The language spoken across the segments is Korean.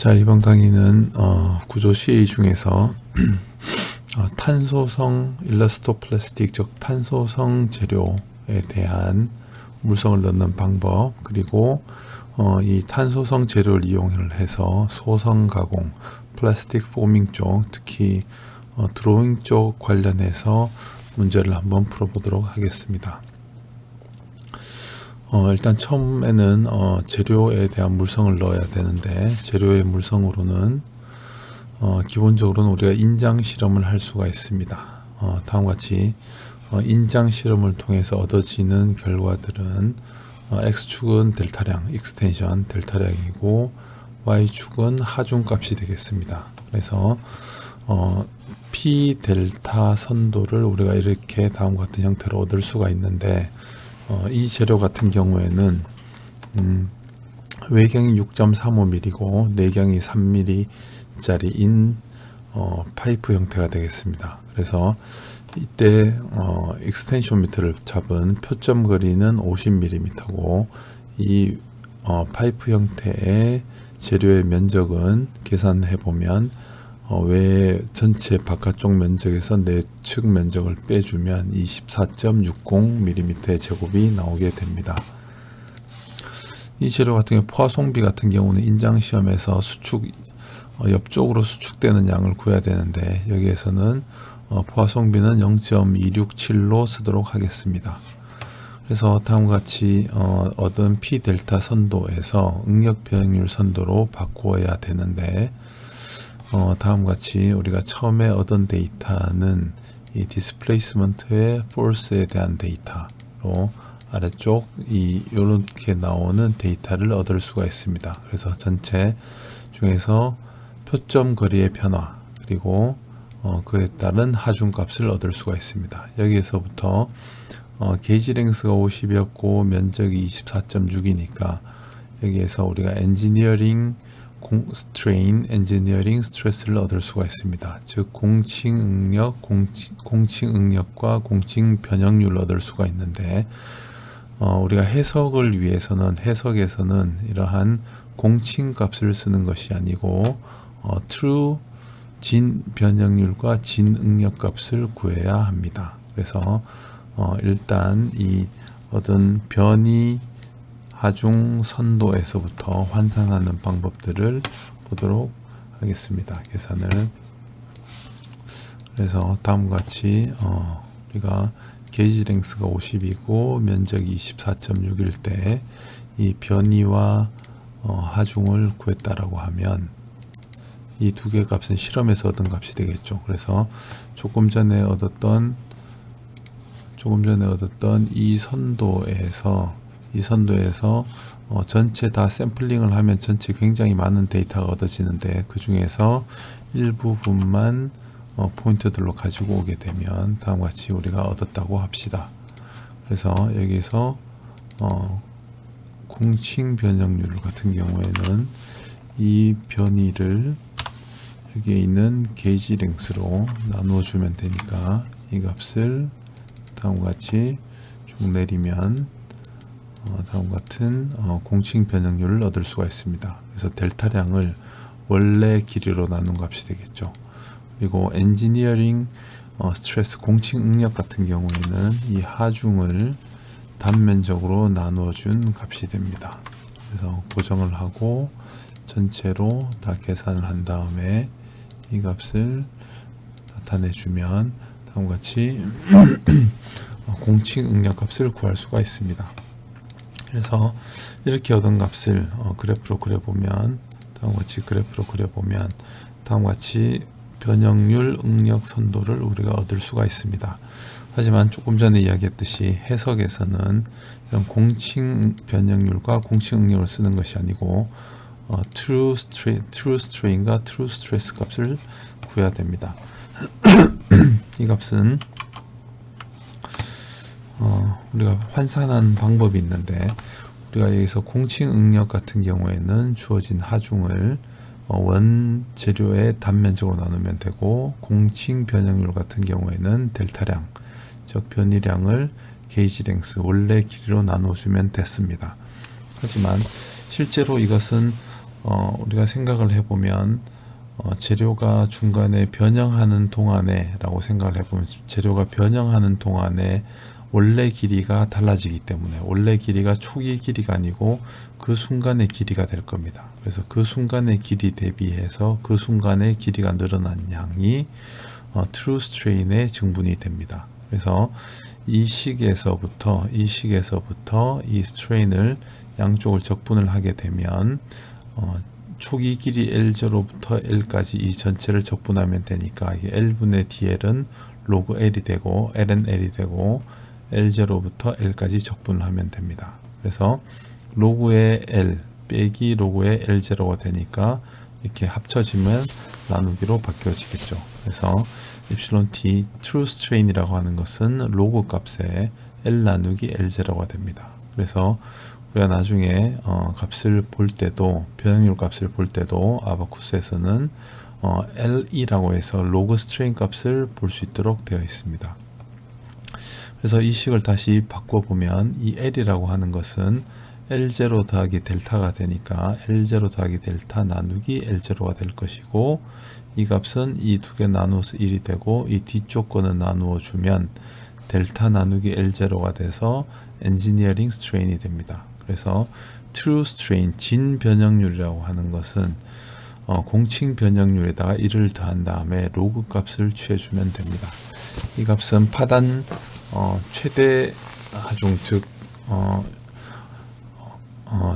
자, 이번 강의는 구조 CA 중에서 탄소성 일러스토플라스틱, 즉 탄소성 재료에 대한 물성을 넣는 방법, 그리고 이 탄소성 재료를 이용해서 소성 가공, 플라스틱 포밍 쪽, 특히 드로잉 쪽 관련해서 문제를 한번 풀어보도록 하겠습니다. 일단 처음에는 재료에 대한 물성을 넣어야 되는데, 재료의 물성으로는 기본적으로는 우리가 인장 실험을 할 수가 있습니다. 다음과 같이 인장 실험을 통해서 얻어지는 결과들은 X축은 델타량, 익스텐션 델타량이고 Y축은 하중값이 되겠습니다. 그래서 P 델타 선도를 우리가 이렇게 다음과 같은 형태로 얻을 수가 있는데, 이 재료 같은 경우에는 외경이 6.35mm고 내경이 3mm짜리인 파이프 형태가 되겠습니다. 그래서 이때 익스텐션 미터를 잡은 표점 거리는 50mm고 이 파이프 형태의 재료의 면적은 계산해 보면 외 전체 바깥쪽 면적에서 내측 면적을 빼주면 24.60mm 제곱이 나오게 됩니다. 이 재료 같은 경우 포화송비 같은 경우는 인장 시험에서 수축 옆쪽으로 수축되는 양을 구해야 되는데, 여기에서는 포화송비는 0.267로 쓰도록 하겠습니다. 그래서 다음과 같이 얻은 P 델타 선도에서 응력 변형률 선도로 바꾸어야 되는데, 다음과 같이 우리가 처음에 얻은 데이터는 이 디스플레이스먼트의 포스에 대한 데이터로 아래쪽 이렇게 나오는 데이터를 얻을 수가 있습니다. 그래서 전체 중에서 표점 거리의 변화, 그리고 그에 따른 하중값을 얻을 수가 있습니다. 여기에서부터 게이지 랭스가 50이었고 면적이 24.6이니까 여기에서 우리가 엔지니어링 스트레스를 얻을 수가 있습니다. 즉 공칭응력, 공칭응력과 공칭변형률을 얻을 수가 있는데, 우리가 해석에서는 이러한 공칭값을 쓰는 것이 아니고 true 진 변형률과 진 응력값을 구해야 합니다. 그래서 일단 이 얻은 변이 하중 선도에서부터 환산하는 방법들을 보도록 하겠습니다. 계산을. 그래서 다음과 같이 우리가 게이지 랭스가 50이고 면적이 24.6일 때 이 변이와 하중을 구했다라고 하면 이 두 개 값은 실험에서 얻은 값이 되겠죠. 그래서 조금 전에 얻었던 이 선도에서 전체 다 샘플링을 하면 전체 굉장히 많은 데이터가 얻어지는데, 그 중에서 일부분만 포인트들로 가지고 오게 되면 다음과 같이 우리가 얻었다고 합시다. 그래서 여기서 공칭 변형률 같은 경우에는 이 변이를 여기에 있는 게이지 랭스로 나누어 주면 되니까 이 값을 다음과 같이 쭉 내리면 다음과 같은 공칭 변형률을 얻을 수가 있습니다. 그래서 델타량을 원래 길이로 나눈 값이 되겠죠. 그리고 엔지니어링 스트레스 공칭 응력 같은 경우에는 이 하중을 단면적으로 나누어 준 값이 됩니다. 그래서 고정을 하고 전체로 다 계산을 한 다음에 이 값을 나타내 주면 다음과 같이 공칭 응력 값을 구할 수가 있습니다. 그래서 이렇게 얻은 값을 그래프로 그려보면 다음과 같이 변형률, 응력 선도를 우리가 얻을 수가 있습니다. 하지만 조금 전에 이야기했듯이 해석에서는 이런 공칭 변형률과 공칭 응력을 쓰는 것이 아니고 true strain과 true stress 값을 구해야 됩니다. 이 값은 우리가 환산하는 방법이 있는데, 우리가 여기서 공칭 응력 같은 경우에는 주어진 하중을 원 재료의 단면적으로 나누면 되고, 공칭 변형률 같은 경우에는 델타량, 즉 변이량을 게이지 랭스 원래 길이로 나누어주면 됐습니다. 하지만 실제로 이것은 우리가 생각을 해보면 재료가 중간에 변형하는 동안에 라고 생각을 해보면 재료가 변형하는 동안에 원래 길이가 달라지기 때문에 원래 길이가 초기 길이가 아니고 그 순간의 길이가 될 겁니다. 그래서 그 순간의 길이 대비해서 그 순간의 길이가 늘어난 양이 true strain의 증분이 됩니다. 그래서 이 식에서부터 이 strain을 양쪽을 적분을 하게 되면 초기 길이 L0부터 L까지 이 전체를 적분하면 되니까 이게 L분의 DL은 로그 L이 되고 L은 L이 되고 L0부터 L까지 적분을 하면 됩니다. 그래서 로그의 L 빼기 로그의 L0가 되니까 이렇게 합쳐지면 나누기로 바뀌어지겠죠. 그래서 epsilon t true strain이라고 하는 것은 로그 값에 L 나누기 L0가 됩니다. 그래서 우리가 나중에 값을 볼 때도 변형률 값을 볼 때도 아바쿠스에서는 L2라고 해서 로그 스트레인 값을 볼 수 있도록 되어 있습니다. 그래서 이 식을 다시 바꿔보면 이 L이라고 하는 것은 L0 더하기 델타가 되니까 L0 더하기 델타 나누기 L0가 될 것이고 이 값은 이 두 개 나누어서 1이 되고 이 뒤쪽 거는 나누어 주면 델타 나누기 L0가 돼서 엔지니어링 스트레인이 됩니다. 그래서 true strain, 진 변형률이라고 하는 것은 공칭 변형률에다가 1을 더한 다음에 로그 값을 취해주면 됩니다. 이 값은 파단 최대 하중 즉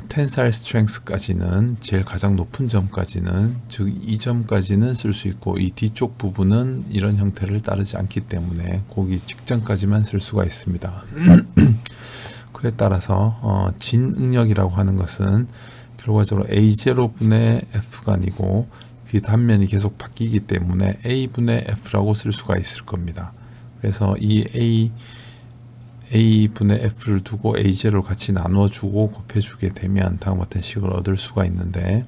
tensile strength까지는 제일 가장 높은 점까지는 즉 이 점까지는 쓸 수 있고 이 뒤쪽 부분은 이런 형태를 따르지 않기 때문에 거기 직전까지만 쓸 수가 있습니다. 그에 따라서 진응력이라고 하는 것은 결과적으로 A0분의 F가 아니고 그 단면이 계속 바뀌기 때문에 A분의 F라고 쓸 수가 있을 겁니다. 그래서 이 A분의 F를 두고 A0를 같이 나눠주고 곱해주게 되면 다음과 같은 식을 얻을 수가 있는데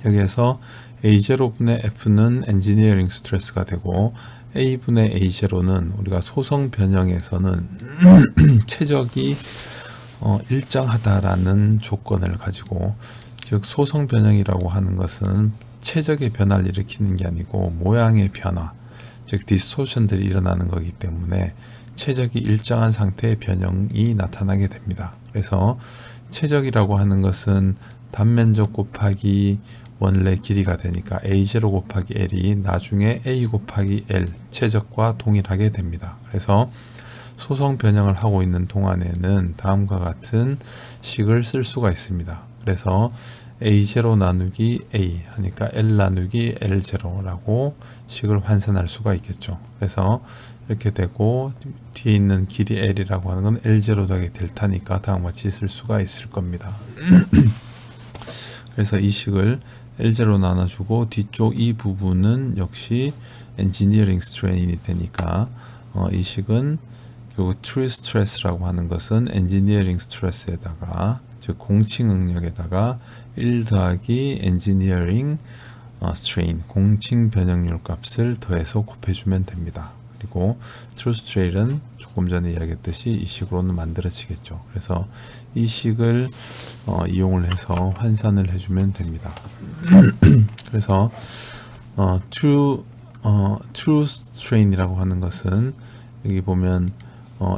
여기에서 A0분의 F는 엔지니어링 스트레스가 되고 A분의 A0는 우리가 소성 변형에서는 최적이 일정하다라는 조건을 가지고 즉 소성 변형이라고 하는 것은 최적의 변화를 일으키는 게 아니고 모양의 변화 즉 디스토션들이 일어나는 거기 때문에 최적이 일정한 상태의 변형이 나타나게 됩니다. 그래서 최적이라고 하는 것은 단면적 곱하기 원래 길이가 되니까 A0 곱하기 L이 나중에 A 곱하기 L 최적과 동일하게 됩니다. 그래서 소성 변형을 하고 있는 동안에는 다음과 같은 식을 쓸 수가 있습니다. 그래서 A0 나누기 A 하니까 L 나누기 L0라고 식을 환산할 수가 있겠죠. 그래서 이렇게 되고 뒤에 있는 길이 L이라고 하는 건 L0 더하기 델타니까 다음과 같이 쓸 수가 있을 겁니다. 그래서 이 식을 L0 나눠주고 뒤쪽 이 부분은 역시 엔지니어링 스트레인이 되니까 이 식은 그리고 true stress라고 하는 것은 엔지니어링 스트레스에다가 즉 공칭 응력에다가 1 더하기 엔지니어링 strain 공칭 변형률 값을 더해서 곱해주면 됩니다. 그리고 true strain은 조금 전에 이야기했듯이 이 식으로는 만들어지겠죠. 그래서 이 식을 이용을 해서 환산을 해주면 됩니다. 그래서 true strain이라고 하는 것은 여기 보면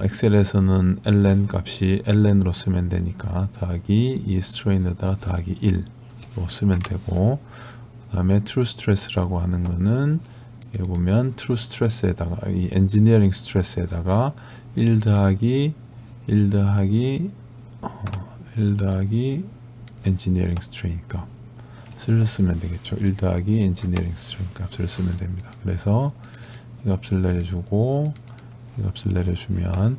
엑셀에서는 ln 값이 ln으로 쓰면 되니까 더하기 이 strain에다가 더하기 1로 쓰면 되고 그 다음에 true stress라고 하는 거는 여기 보면 true stress에다가 이 engineering stress에다가 1 더하기 engineering strain 값을 쓰면 되겠죠. 1 더하기 engineering strain 값을 쓰면 됩니다. 그래서 이 값을 내려주고 이 값을 내려주면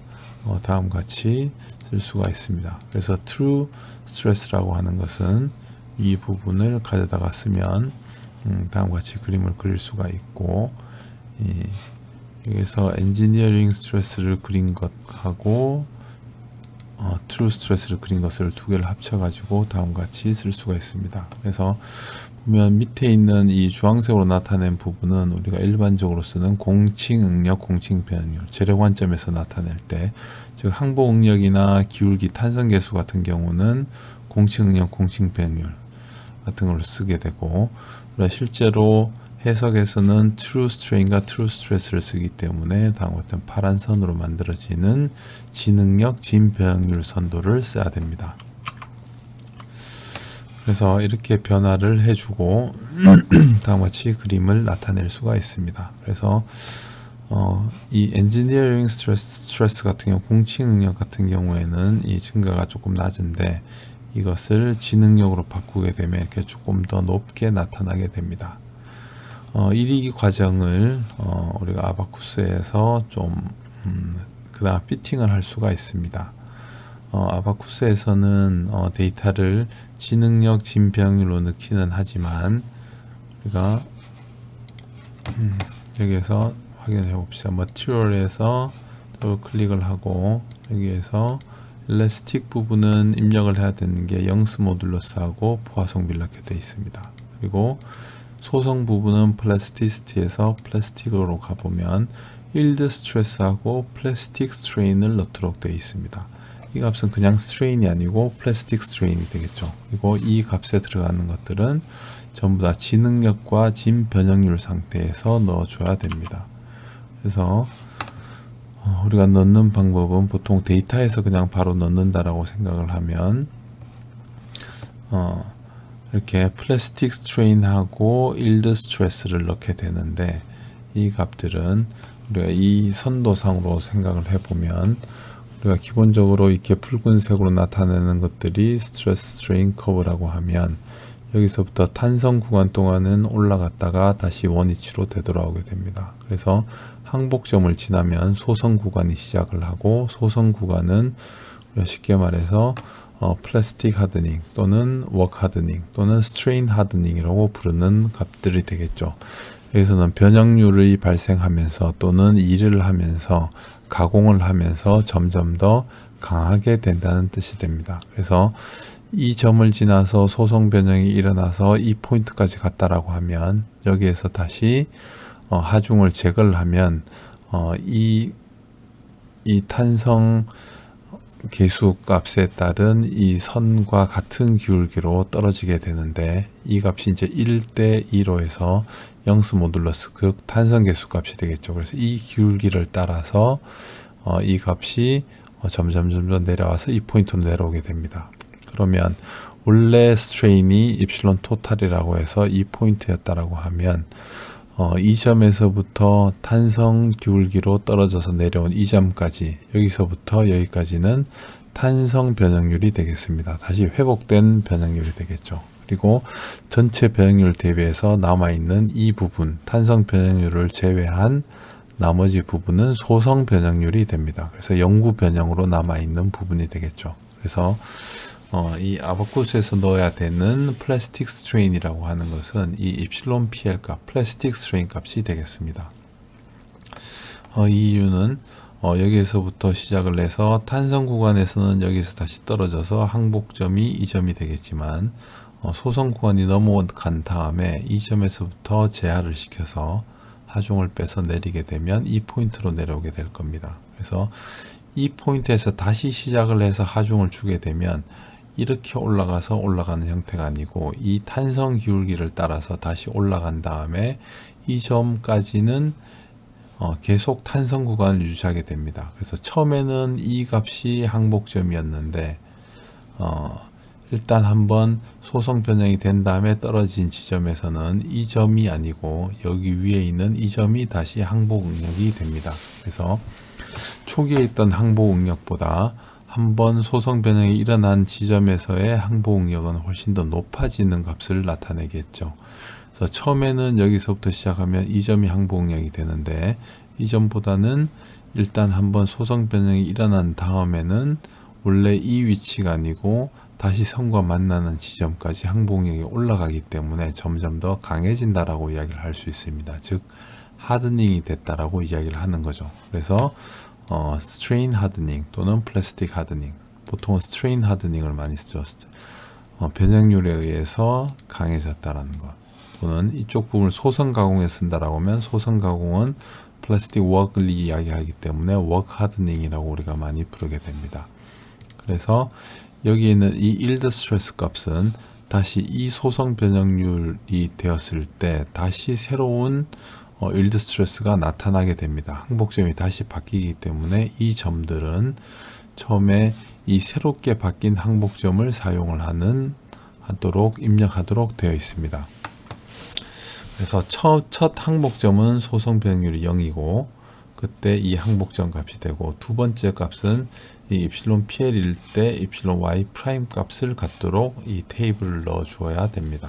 다음과 같이 쓸 수가 있습니다. 그래서 true stress라고 하는 것은 이 부분을 가져다가 쓰면 다음과 같이 그림을 그릴 수가 있고 여기서 엔지니어링 스트레스를 그린 것하고 트루 스트레스를 그린 것을 두 개를 합쳐가지고 다음과 같이 쓸 수가 있습니다. 그래서 보면 밑에 있는 이 주황색으로 나타낸 부분은 우리가 일반적으로 쓰는 공칭 응력, 공칭 변형률, 재료 관점에서 나타낼 때, 즉 항복 응력이나 기울기, 탄성 계수 같은 경우는 공칭 응력, 공칭 변형률, 같은 걸 쓰게 되고, 우리가 실제로 해석에서는 true strain과 true stress를 쓰기 때문에 다음과 같은 파란 선으로 만들어지는 지능력 진변율 선도를 써야 됩니다. 그래서 이렇게 변화를 해주고 다음과 같이 그림을 나타낼 수가 있습니다. 그래서 이 엔지니어링 스트레스 같은 경우, 공치 능력 같은 경우에는 이 증가가 조금 낮은데 이것을 지능력으로 바꾸게 되면 이렇게 조금 더 높게 나타나게 됩니다. 이 과정을 우리가 아바쿠스에서 좀 그다음 피팅을 할 수가 있습니다. 아바쿠스에서는 데이터를 지능력 진변율로 넣기는 하지만 우리가 여기에서 확인해 봅시다. 머티리얼에서 더블 클릭을 하고 여기에서 일라스틱 부분은 입력을 해야 되는 게 영스 모듈러스하고 포화성비 이렇게 되어 있습니다. 그리고 소성 부분은 플라스티시티에서 플라스틱으로 가보면 일드 스트레스하고 플라스틱 스트레인을 넣도록 되어 있습니다. 이 값은 그냥 스트레인이 아니고 플라스틱 스트레인이 되겠죠. 그리고 이 값에 들어가는 것들은 전부 다 지능력과 진변형률 상태에서 넣어줘야 됩니다. 그래서 우리가 넣는 방법은 보통 데이터에서 그냥 바로 넣는다라고 생각을 하면 이렇게 플라스틱 스트레인하고 일드 스트레스를 넣게 되는데, 이 값들은 우리가 이 선도상으로 생각을 해보면 우리가 기본적으로 이렇게 붉은색으로 나타내는 것들이 스트레스 스트레인 커브라고 하면 여기서부터 탄성 구간 동안은 올라갔다가 다시 원위치로 되돌아오게 됩니다. 그래서 항복점을 지나면 소성 구간이 시작을 하고, 소성 구간은 우리가 쉽게 말해서 플라스틱 하드닝 또는 워크 하드닝 또는 스트레인 하드닝이라고 부르는 값들이 되겠죠. 여기서는 변형률이 발생하면서 또는 일을 하면서 가공을 하면서 점점 더 강하게 된다는 뜻이 됩니다. 그래서 이 점을 지나서 소성 변형이 일어나서 이 포인트까지 갔다라고 하면 여기에서 다시 하중을 제거를 하면 이 탄성 계수 값에 따른 이 선과 같은 기울기로 떨어지게 되는데, 이 값이 이제 1대2로 해서 영스 모듈러스 즉 탄성 계수 값이 되겠죠. 그래서 이 기울기를 따라서 이 값이 점점 내려와서 이 포인트로 내려오게 됩니다. 그러면 원래 스트레인이 입실론 토탈이라고 해서 이 포인트였다라고 하면 이 점에서부터 탄성 기울기로 떨어져서 내려온 이 점까지, 여기서부터 여기까지는 탄성 변형률이 되겠습니다. 다시 회복된 변형률이 되겠죠. 그리고 전체 변형률 대비해서 남아있는 이 부분, 탄성 변형률을 제외한 나머지 부분은 소성 변형률이 됩니다. 그래서 영구 변형으로 남아있는 부분이 되겠죠. 그래서 이 아바쿠스에서 넣어야 되는 플라스틱 스트레인이라고 하는 것은 이 입실론 PL 값, 플라스틱 스트레인 값이 되겠습니다. 이 이유는 여기에서부터 시작을 해서 탄성 구간에서는 여기서 다시 떨어져서 항복점이 이 점이 되겠지만 소성 구간이 넘어간 다음에 이 점에서부터 제하를 시켜서 하중을 빼서 내리게 되면 이 포인트로 내려오게 될 겁니다. 그래서 이 포인트에서 다시 시작을 해서 하중을 주게 되면 이렇게 올라가서 올라가는 형태가 아니고 이 탄성 기울기를 따라서 다시 올라간 다음에 이 점까지는 계속 탄성 구간을 유지하게 됩니다. 그래서 처음에는 이 값이 항복점이었는데 일단 한번 소성 변형이 된 다음에 떨어진 지점에서는 이 점이 아니고 여기 위에 있는 이 점이 다시 항복 응력이 됩니다. 그래서 초기에 있던 항복 응력보다 한번 소성 변형이 일어난 지점에서의 항복 응력은 훨씬 더 높아지는 값을 나타내겠죠. 그래서 처음에는 여기서부터 시작하면 이 점이 항복 응력이 되는데, 이 점보다는 일단 한번 소성 변형이 일어난 다음에는 원래 이 위치가 아니고 다시 선과 만나는 지점까지 항복 응력이 올라가기 때문에 점점 더 강해진다라고 이야기를 할 수 있습니다. 즉 하드닝이 됐다라고 이야기를 하는 거죠. 그래서 스트레인 하드닝 또는 플라스틱 하드닝, 보통은 스트레인 하드닝을 많이 쓰죠. 변형률에 의해서 강해졌다라는 것, 또는 이쪽 부분을 소성 가공에 쓴다라고 하면 소성 가공은 플라스틱 워크를 이야기하기 때문에 워크 하드닝이라고 우리가 많이 부르게 됩니다. 그래서 여기 있는 이 일드 스트레스 값은 다시 이 소성 변형률이 되었을 때 다시 새로운 일드 스트레스가 나타나게 됩니다. 항복점이 다시 바뀌기 때문에 이 점들은 처음에 이 새롭게 바뀐 항복점을 사용을 하도록 입력하도록 되어 있습니다. 그래서 첫 항복점은 소성 변형률이 0이고 그때 이 항복점 값이 되고, 두 번째 값은 이 입실론 PL일 때 입실론 Y 프라임 값을 갖도록 이 테이블을 넣어 주어야 됩니다.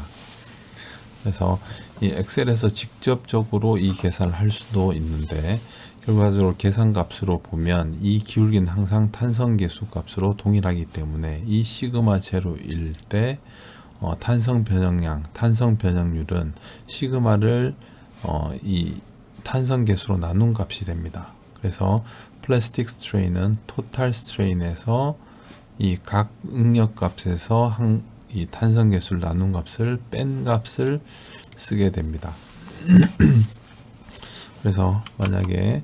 그래서 이 엑셀에서 직접적으로 이 계산을 할 수도 있는데, 결과적으로 계산 값으로 보면 이 기울기는 항상 탄성계수 값으로 동일하기 때문에 이 시그마 제로일 때 탄성 변형량, 탄성 변형률은 시그마를 이 탄성 계수로 나눈 값이 됩니다. 그래서 플라스틱 스트레인은 토탈 스트레인에서 이 각 응력 값에서 이 탄성 계수를 나눈 값을 뺀 값을 쓰게 됩니다. 그래서 만약에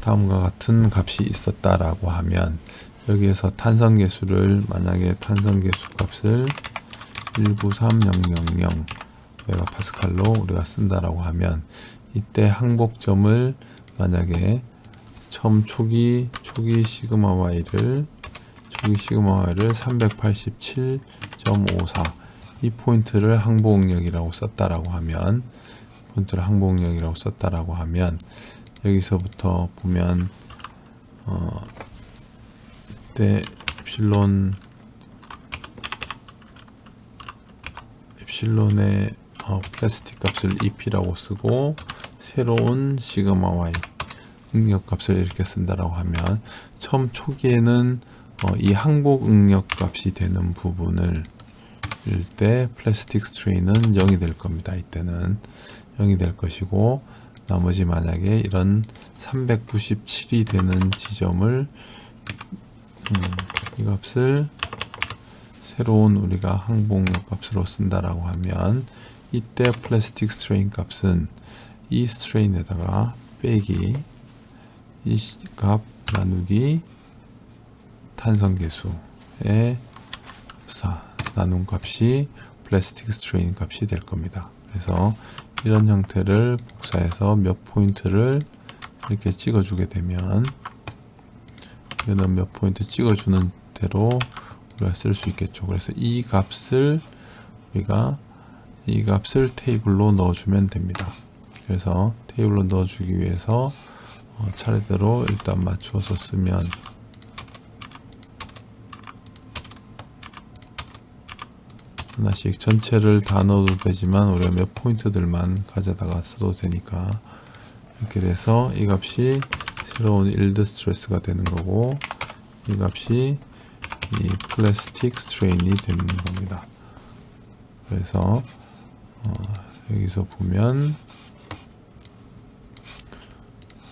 다음과 같은 값이 있었다라고 하면, 여기에서 탄성 계수를 만약에 탄성 계수 값을 193000 메가파스칼로 우리가 쓴다라고 하면, 이때 항복점을 만약에 처음 초기 시그마 Y를 387.54 이 포인트를 항복응력이라고 썼다라고 하면, 여기서부터 보면 이때 엡실론의 플라스틱 값을 EP라고 쓰고 새로운 시그마 Y 응력 값을 이렇게 쓴다라고 하면, 처음 초기에는 이 항복 응력 값이 되는 부분을 때 플라스틱 스트레인은 0이 될 겁니다. 이때는 0이 될 것이고, 나머지 만약에 이런 397이 되는 지점을 이 값을 새로운 우리가 항복력 값으로 쓴다라고 하면, 이때 플라스틱 스트레인 값은 이 스트레인에다가 빼기 이 값 나누기 탄성계수의 나눈 값이 플라스틱 스트레인 값이 될 겁니다. 그래서 이런 형태를 복사해서 몇 포인트를 이렇게 찍어주게 되면, 이거는 몇 포인트 찍어주는 대로 우리가 쓸 수 있겠죠. 그래서 이 값을 테이블로 넣어주면 됩니다. 그래서 테이블로 넣어주기 위해서 차례대로 일단 맞춰서 쓰면, 하나씩 전체를 다 넣어도 되지만 우리가 몇 포인트들만 가져다가 써도 되니까, 이렇게 돼서 이 값이 새로운 일드 스트레스가 되는 거고, 이 값이 이 플라스틱 스트레인이 되는 겁니다. 그래서 여기서 보면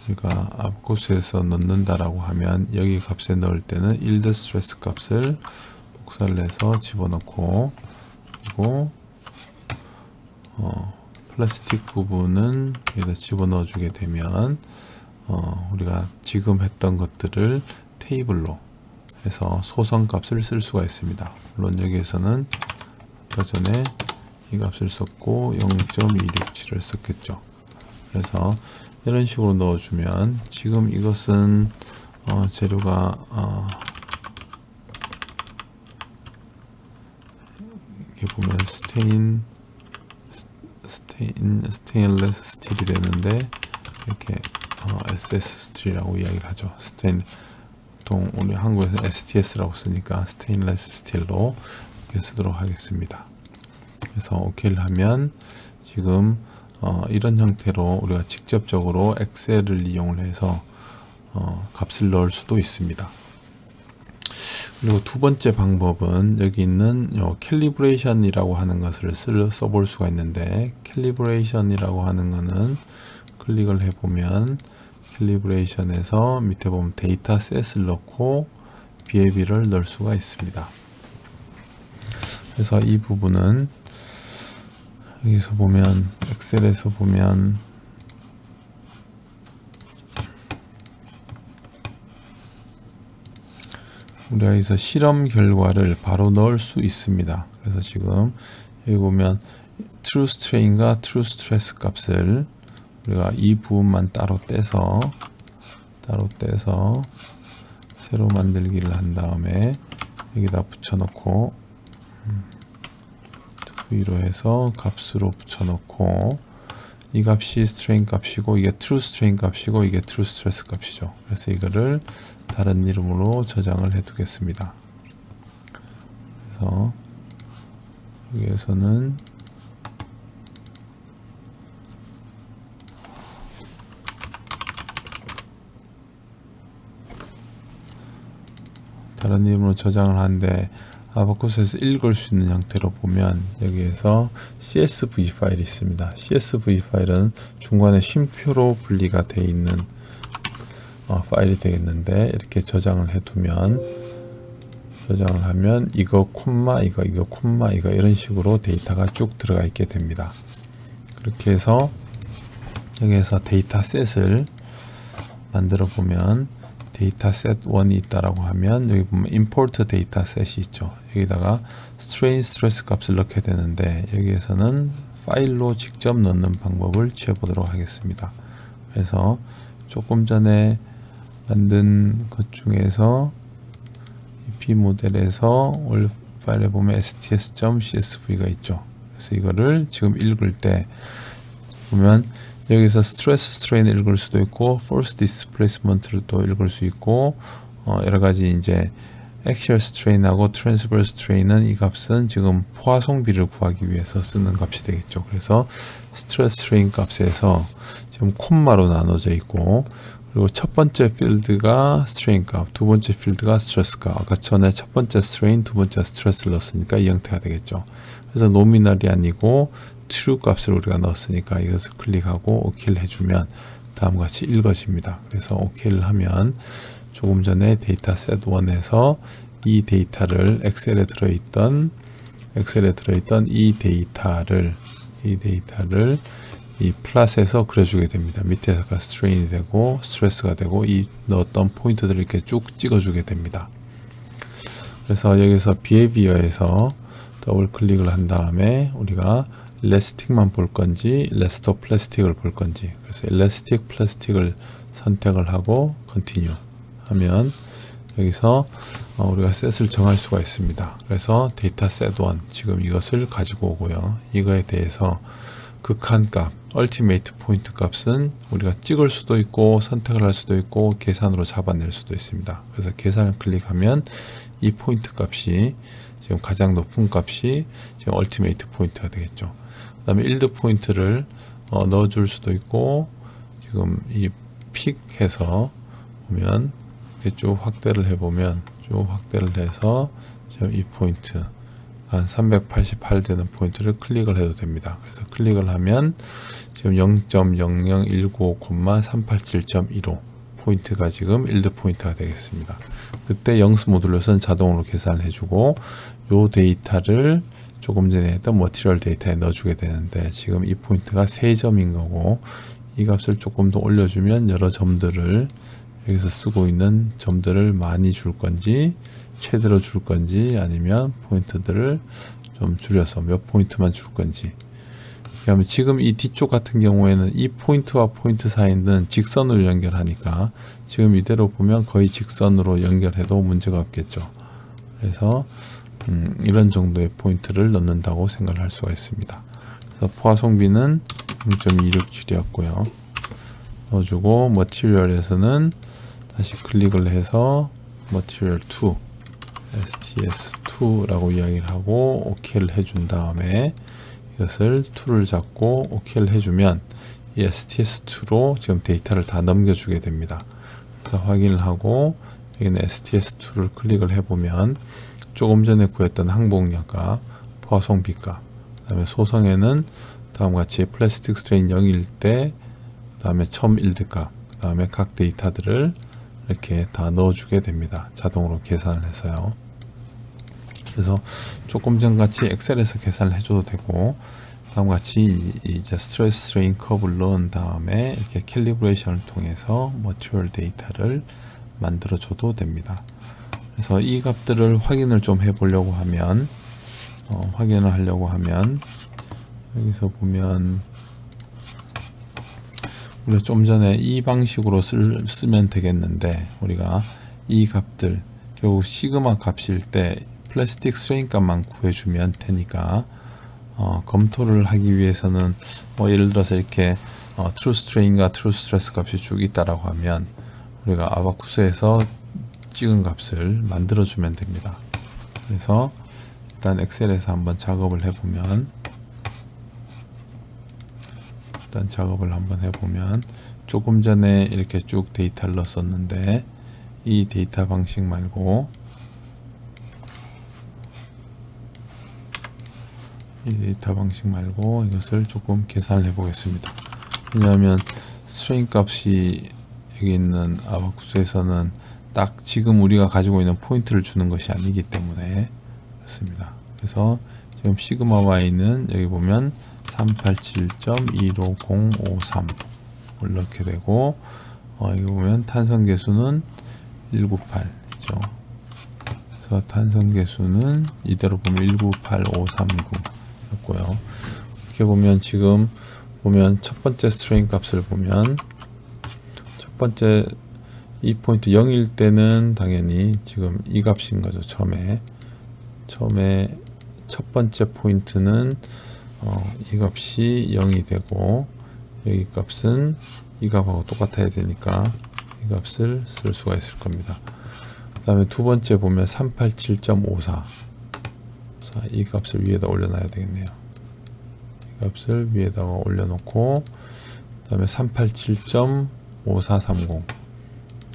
우리가 앞 코스에서 넣는다라고 하면, 여기 값에 넣을 때는 일드 스트레스 값을 복사를 해서 집어넣고, 그리고 플라스틱 부분은 여기다 집어넣어 주게 되면 우리가 지금 했던 것들을 테이블로 해서 소성 값을 쓸 수가 있습니다. 물론 여기에서는 아까 전에 이 값을 썼고 0.267을 썼겠죠. 그래서 이런 식으로 넣어주면, 지금 이것은 재료가 이렇게 보면 스테인레스 스틸이 되는데, 이렇게 SS 스틸이라고 이야기를 하죠. 보통 우리 한국에서 STS라고 쓰니까 스테인레스 스틸로 이렇게 쓰도록 하겠습니다. 그래서 OK를 하면 지금 이런 형태로 우리가 직접적으로 엑셀을 이용을 해서 값을 넣을 수도 있습니다. 그리고 두 번째 방법은 여기 있는 캘리브레이션이라고 하는 것을 써볼 수가 있는데, 캘리브레이션이라고 하는 것은 클릭을 해보면 캘리브레이션에서 밑에 보면 데이터 셋을 넣고 BAB를 넣을 수가 있습니다. 그래서 이 부분은 여기서 보면, 엑셀에서 보면 우리가 여기서 실험 결과를 바로 넣을 수 있습니다. 그래서 지금 여기 보면 true strain과 true stress 값을 우리가 이 부분만 따로 떼서 새로 만들기를 한 다음에 여기다 붙여놓고 V로 해서 값으로 붙여놓고 이 값이 strain 값이고 이게 true strain 값이고 이게 true stress 값이죠. 그래서 이거를 다른 이름으로 저장을 해 두겠습니다. 그래서 여기에서는 다른 이름으로 저장을 하는데 아바쿠스에서 읽을 수 있는 형태로 보면 여기에서 CSV 파일이 있습니다. CSV 파일은 중간에 쉼표로 분리가 되어 있는 파일이 되겠는데 이렇게 저장을 해두면 저장을 하면 이거 콤마 이거 콤마 이거 이런 식으로 데이터가 쭉 들어가 있게 됩니다. 그렇게 해서 여기에서 데이터셋을 만들어 보면 데이터셋 1이 있다라고 하면 여기 보면 import 데이터셋이 있죠. 여기다가 strain stress 값을 넣게 되는데 여기에서는 파일로 직접 넣는 방법을 취해 보도록 하겠습니다. 그래서 조금 전에 만든 것 중에서 B 모델에서 올 파일에 보면 sts.csv가 있죠. 그래서 이거를 지금 읽을 때 보면 여기서 스트레스 스트레인을 읽을 수도 있고 force displacement를 또 읽을 수 있고 여러 가지 이제 axial strain하고 transverse strain은 이 값은 지금 포화송비를 구하기 위해서 쓰는 값이 되겠죠. 그래서 stress strain 값에서 지금 콤마로 나눠져 있고 그리고 첫 번째 필드가 strain 값, 두 번째 필드가 stress 값. 아까 전에 첫 번째 strain, 두 번째 stress를 넣었으니까 이 형태가 되겠죠. 그래서 노미널이 아니고 true 값을 우리가 넣었으니까 이것을 클릭하고 OK를 해주면 다음과 같이 읽어집니다. 그래서 OK를 하면 조금 전에 데이터셋 1에서 이 데이터를 엑셀에 들어있던 이 데이터를 이 플랫에서 그려주게 됩니다. 밑에가 스트레인이 되고 스트레스가 되고 이 넣었던 포인트들을 이렇게 쭉 찍어주게 됩니다. 그래서 여기서 비헤비어에서 더블 클릭을 한 다음에 우리가 일라스틱만 볼 건지 일라스토 플라스틱을 볼 건지 그래서 일라스틱 플라스틱을 선택을 하고 컨티뉴 하면 여기서 우리가 셋을 정할 수가 있습니다. 그래서 데이터 셋 1 지금 이것을 가지고 오고요. 이거에 대해서 극한값 얼티메이트 포인트 값은 우리가 찍을 수도 있고 선택을 할 수도 있고 계산으로 잡아낼 수도 있습니다. 그래서 계산을 클릭하면 이 포인트 값이 지금 가장 높은 값이 지금 얼티메이트 포인트가 되겠죠. 그 다음에 일드 포인트를 넣어줄 수도 있고 지금 이 픽 해서 보면 이렇게 쭉 확대를 해보면 쭉 확대를 해서 지금 이 포인트 한 388 되는 포인트를 클릭을 해도 됩니다. 그래서 클릭을 하면 지금 0.00195,387.15 포인트가 지금 일드 포인트가 되겠습니다. 그때 영스 모듈렛은 자동으로 계산을 해주고 요 데이터를 조금 전에 했던 머티리얼 데이터에 넣어주게 되는데 지금 이 포인트가 3점인 거고 이 값을 조금 더 올려주면 여러 점들을 여기서 쓰고 있는 점들을 많이 줄 건지 최대로 줄 건지 아니면 포인트들을 좀 줄여서 몇 포인트만 줄 건지 그러면 지금 이 뒤쪽 같은 경우에는 이 포인트와 포인트 사이는 직선으로 연결하니까 지금 이대로 보면 거의 직선으로 연결해도 문제가 없겠죠. 그래서 이런 정도의 포인트를 넣는다고 생각을 할 수가 있습니다. 그래서 포화송비는 0.267이었고요. 넣어주고 머티리얼에서는 다시 클릭을 해서 머티리얼 2 STS2라고 이야기를 하고 OK를 해준 다음에 이것을 2를 잡고 OK를 해주면 이 STS2로 지금 데이터를 다 넘겨주게 됩니다. 그래서 확인을 하고 여기는 STS2를 클릭을 해보면 조금 전에 구했던 항복력과 포화송비값 그 다음에 소성에는 다음과 같이 플라스틱 스트레인 0일 때 그 다음에 처음 일드값 그 다음에 각 데이터들을 이렇게 다 넣어주게 됩니다. 자동으로 계산을 해서요. 그래서 조금 전같이 엑셀에서 계산을 해줘도 되고 다음과 같이 이제 스트레스 스트레인 커브를 넣은 다음에 이렇게 캘리브레이션을 통해서 머티리얼 데이터를 만들어줘도 됩니다. 그래서 이 값들을 확인을 좀 해보려고 하면 확인을 하려고 하면 여기서 보면 우리가 좀 전에 이 방식으로 쓰면 되겠는데, 우리가 이 값들 결국 시그마 값일 때 플라스틱 스트레인 값만 구해주면 되니까 검토를 하기 위해서는 예를 들어서 이렇게 트루 스트레인과 트루 스트레스 값이 쭉 있다라고 하면 우리가 아바쿠스에서 찍은 값을 만들어 주면 됩니다. 그래서 일단 엑셀에서 한번 작업을 해보면 조금 전에 이렇게 쭉 데이터를 넣었었는데 이 데이터 방식 말고 이것을 조금 계산을 해 보겠습니다. 왜냐하면 스트레인 값이 여기 있는 아바쿠스에서는 딱 지금 우리가 가지고 있는 포인트를 주는 것이 아니기 때문에 그렇습니다. 그래서 지금 시그마 y는 여기 보면 387.15053 이렇게 되고, 여기 보면 탄성 계수는 198죠. 그래서 탄성 계수는 이대로 보면 198539 였고요. 이렇게 보면 지금 첫 번째 스트레인 값을 보면 첫 번째 이 포인트 0일 때는 당연히 지금 이 값인 거죠. 처음에 첫 번째 포인트는 이 값이 0이 되고, 여기 값은 이 값하고 똑같아야 되니까 이 값을 쓸 수가 있을 겁니다. 그 다음에 두 번째 보면 387.54, 이 값을 위에다 올려놔야 되겠네요. 이 값을 위에다가 올려놓고, 그 다음에 387.5430,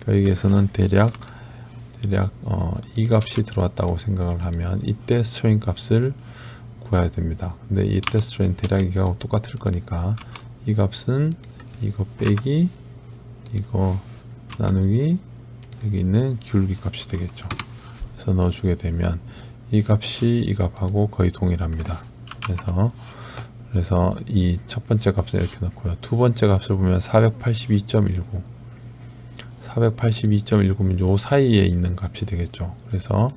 여기에서는 대략 이 값이 들어왔다고 생각을 하면 이때 스트레인 값을 구해야 됩니다. 근데 이때 스트레인 대략 이거하고 똑같을 거니까 이 값은 이거 빼기 이거 나누기 여기 있는 기울기 값이 되겠죠. 그래서 넣어주게 되면 이 값이 이 값하고 거의 동일합니다. 그래서 이 첫 번째 값을 이렇게 넣고요. 두 번째 값을 보면 482.19면 요 사이에 있는 값이 되겠죠. 그래서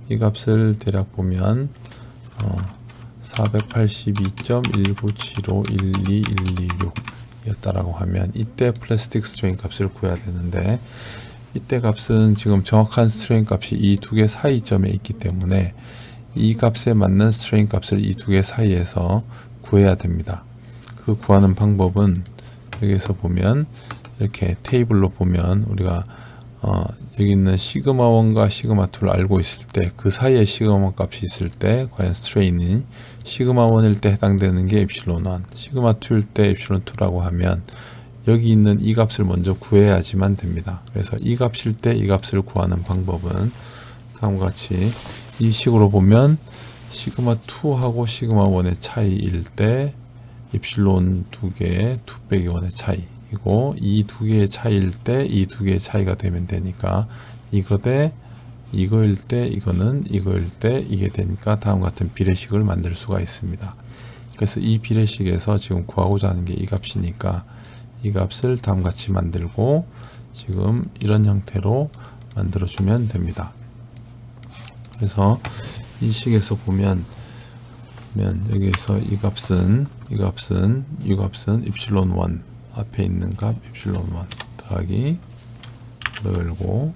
이 값을 대략 보면 482.1975121226 였다라고 하면 이때 플라스틱 스트레인 값을 구해야 되는데, 이때 값은 지금 정확한 스트레인 값이 이 두 개 사이점에 있기 때문에 이 값에 맞는 스트레인 값을 이 두 개 사이에서 구해야 됩니다. 그 구하는 방법은 여기서 보면 이렇게 테이블로 보면 우리가 여기 있는 시그마 1과 시그마 2를 알고 있을 때 그 사이에 시그마 값이 있을 때 과연 스트레인이 시그마 1일 때 해당되는 게 엡실론 1, 시그마 2일 때 엡실론 2라고 하면 여기 있는 이 값을 먼저 구해야지만 됩니다. 그래서 이 값일 때 이 값을 구하는 방법은 다음과 같이 이 식으로 보면 시그마 2하고 시그마 1의 차이일 때 엡실론 2개의 2 빼기 1의 차이, 이고 이 두 개의 차이일 때 이 두 개의 차이가 되면 되니까 이거 대 이거일 때 이거는 이거일 때 이게 되니까 다음과 같은 비례식을 만들 수가 있습니다. 그래서 이 비례식에서 지금 구하고자 하는 게 이 값이니까 이 값을 다음과 같이 만들고 지금 이런 형태로 만들어 주면 됩니다. 그래서 이 식에서 보면 여기에서 이 값은 엡실론 1 앞에 있는 값 엡실론 1 더하기 열고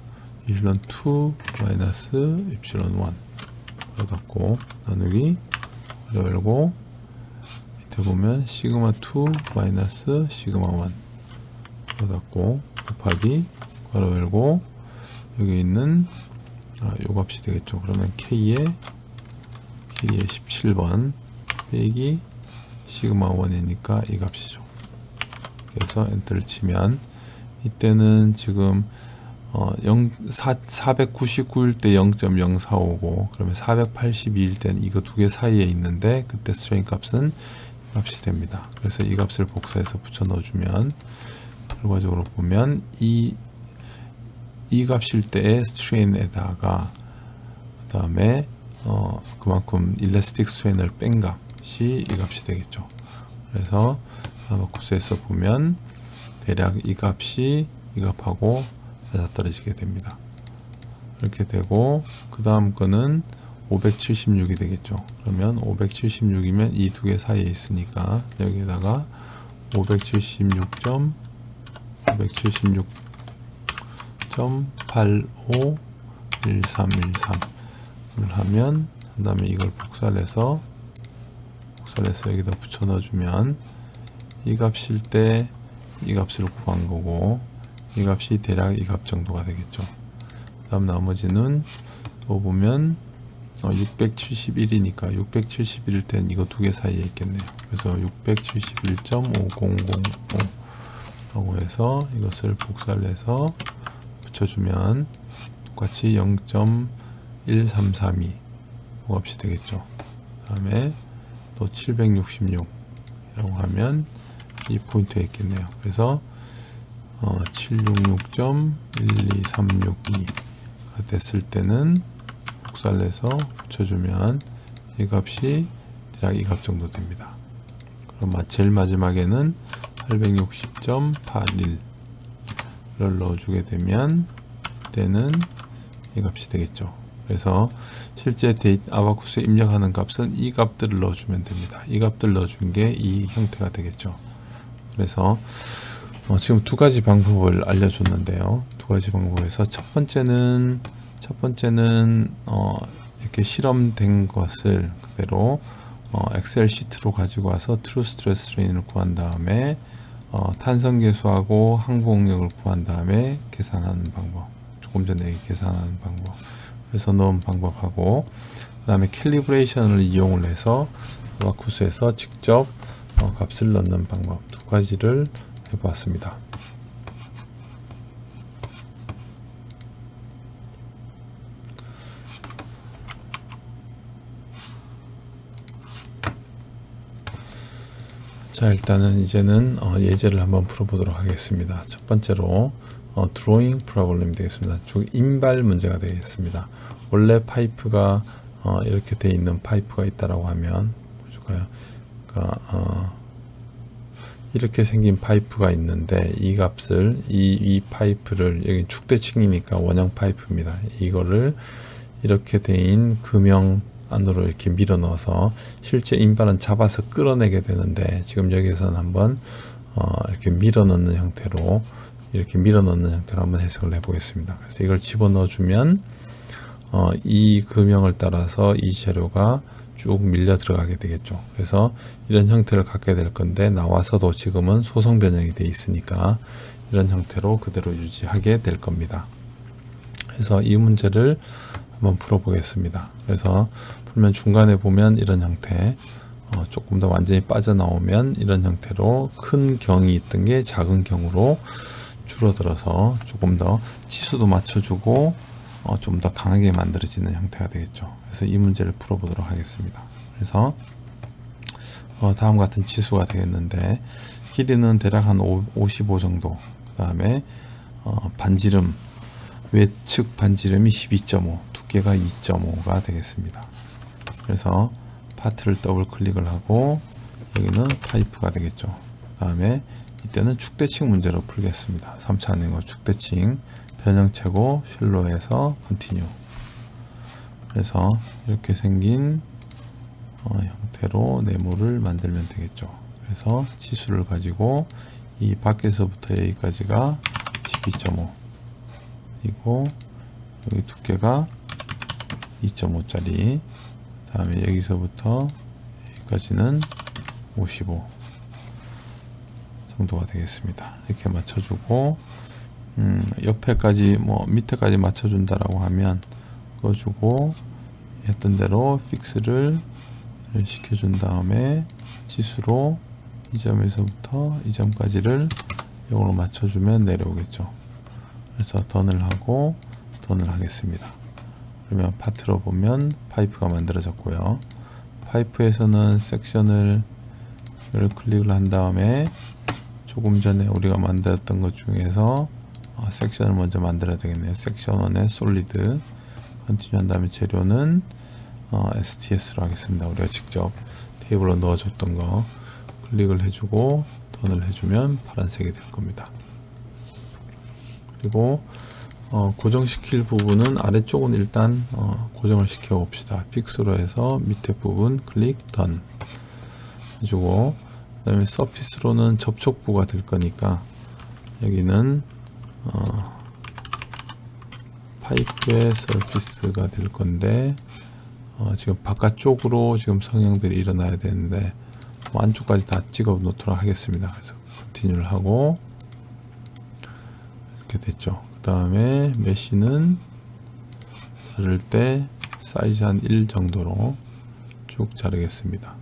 엡실론 2 마이너스 엡실론 1 닫고 나누기 열고 밑에 보면 시그마 2 마이너스 시그마 1 닫고 곱하기 괄호 열고 여기 있는 요 값이 되겠죠. 그러면 K의 17번 빼기 시그마 1이니까 이 값이죠. 그래서 엔터를 치면 이때는 지금 499일 때 0.0455, 그러면 482일 때는 이거 두 개 사이에 있는데 그때 스트레인 값은 값이 됩니다. 그래서 이 값을 복사해서 붙여 넣어주면 결과적으로 보면 이 값일 때의 스트레인에다가 그 다음에 그만큼 일라스틱 스트레인을 뺀 값이 이 값이 되겠죠. 그래서 아바쿠스에서 보면 대략 이 값이 이 값하고 맞아떨어지게 됩니다. 이렇게 되고, 그 다음 거는 576이 되겠죠. 그러면 576이면 이 두 개 사이에 있으니까 여기에다가 576.851313을 하면, 그 다음에 이걸 복사해서 여기다 붙여 넣어주면 이 값일 때 이 값을 구한 거고, 이 값이 대략 이 값 정도가 되겠죠. 그 다음 나머지는 또 보면 671이니까 671일 땐 이거 두 개 사이에 있겠네요. 그래서 671.5005라고 해서 이것을 복사를 해서 붙여주면 똑같이 0.1332 값이 되겠죠. 그 다음에 또 766이라고 하면 이 포인트에 있겠네요. 그래서 766.12362가 됐을 때는 복사를 해서 붙여주면 이 값이 대략 이 값 정도 됩니다. 그럼 제일 마지막에는 860.81을 넣어주게 되면 이때는 이 값이 되겠죠. 그래서 실제 아바쿠스에 입력하는 값은 이 값들을 넣어주면 됩니다. 이 값들 넣어준 게 이 형태가 되겠죠. 그래서 지금 두 가지 방법을 알려줬는데요. 두 가지 방법에서 첫 번째는 이렇게 실험된 것을 그대로 엑셀 시트로 가지고 와서 트루 스트레스 레인을 구한 다음에 탄성계수하고 항복력을 구한 다음에 계산하는 방법, 조금 전에 계산하는 방법, 그래서 넣은 방법하고, 그 다음에 캘리브레이션을 이용을 해서 아바쿠스에서 직접 값을 넣는 방법, 두 가지를 해보았습니다. 자, 일단은 이제는 예제를 한번 풀어보도록 하겠습니다. 첫 번째로 드로잉 프로블렘이 되겠습니다. 즉 인발 문제가 되겠습니다. 원래 파이프가 이렇게 돼 있는 파이프가 있다라고 하면 보여줄까요? 그러니까 이렇게 생긴 파이프가 있는데 이 값을 이 파이프를, 여기 축대칭이니까 원형 파이프입니다. 이거를 이렇게 된 금형 안으로 이렇게 밀어 넣어서 실제 인발은 잡아서 끌어내게 되는데, 지금 여기서는 한번 이렇게 밀어 넣는 형태로 한번 해석을 해 보겠습니다. 그래서 이걸 집어 넣어 주면 이 금형을 따라서 이 재료가 쭉 밀려 들어가게 되겠죠. 그래서 이런 형태를 갖게 될 건데, 나와서도 지금은 소성 변형이 돼 있으니까 이런 형태로 그대로 유지하게 될 겁니다. 그래서 이 문제를 한번 풀어보겠습니다. 그래서 풀면 중간에 보면 이런 형태, 조금 더 완전히 빠져나오면 이런 형태로 큰 경이 있던 게 작은 경으로 줄어들어서 조금 더 치수도 맞춰주고 좀 더 강하게 만들어지는 형태가 되겠죠. 그래서 이 문제를 풀어보도록 하겠습니다. 그래서 다음 같은 치수가 되겠는데, 길이는 대략 한 55 정도, 그 다음에 반지름, 외측 반지름이 12.5, 두께가 2.5가 되겠습니다. 그래서 파트를 더블 클릭을 하고 여기는 파이프가 되겠죠. 그 다음에 이때는 축대칭 문제로 풀겠습니다. 3차 안행어 축대칭, 변형체고 쉘로에서 컨티뉴. 그래서 이렇게 생긴 형태로 네모를 만들면 되겠죠. 그래서 치수를 가지고 이 밖에서부터 여기까지가 12.5 이고, 여기 두께가 2.5짜리, 그 다음에 여기서부터 여기까지는 55 정도가 되겠습니다. 이렇게 맞춰주고, 옆에까지 밑에까지 맞춰준다라고 하면 그거 주고 했던 대로 픽스를 시켜준 다음에 치수로 이 점에서부터 이 점까지를 이걸로 맞춰주면 내려오겠죠. 그래서 던을 하고 던을 하겠습니다. 그러면 파트로 보면 파이프가 만들어졌고요. 파이프에서는 섹션을 클릭을 한 다음에 조금 전에 우리가 만들었던 것 중에서 섹션을 먼저 만들어야 되겠네요. 섹션 1에 솔리드 컨티뉴 한 다음에 재료는 STS로 하겠습니다. 우리가 직접 테이블로 넣어줬던 거 클릭을 해주고 던을 해주면 파란색이 될 겁니다. 그리고 고정시킬 부분은 아래쪽은 일단 고정을 시켜 봅시다. 픽스로 해서 밑에 부분 클릭 던 해주고, 그 다음에 서피스로는 접촉부가 될 거니까 여기는 파이프의 서피스가 될 건데, 지금 바깥쪽으로 지금 성형들이 일어나야 되는데 안쪽까지 다 찍어 놓도록 하겠습니다. 그래서 컨티뉴를 하고 이렇게 됐죠. 그 다음에 메쉬는 자를 때 사이즈 한 1 정도로 쭉 자르겠습니다.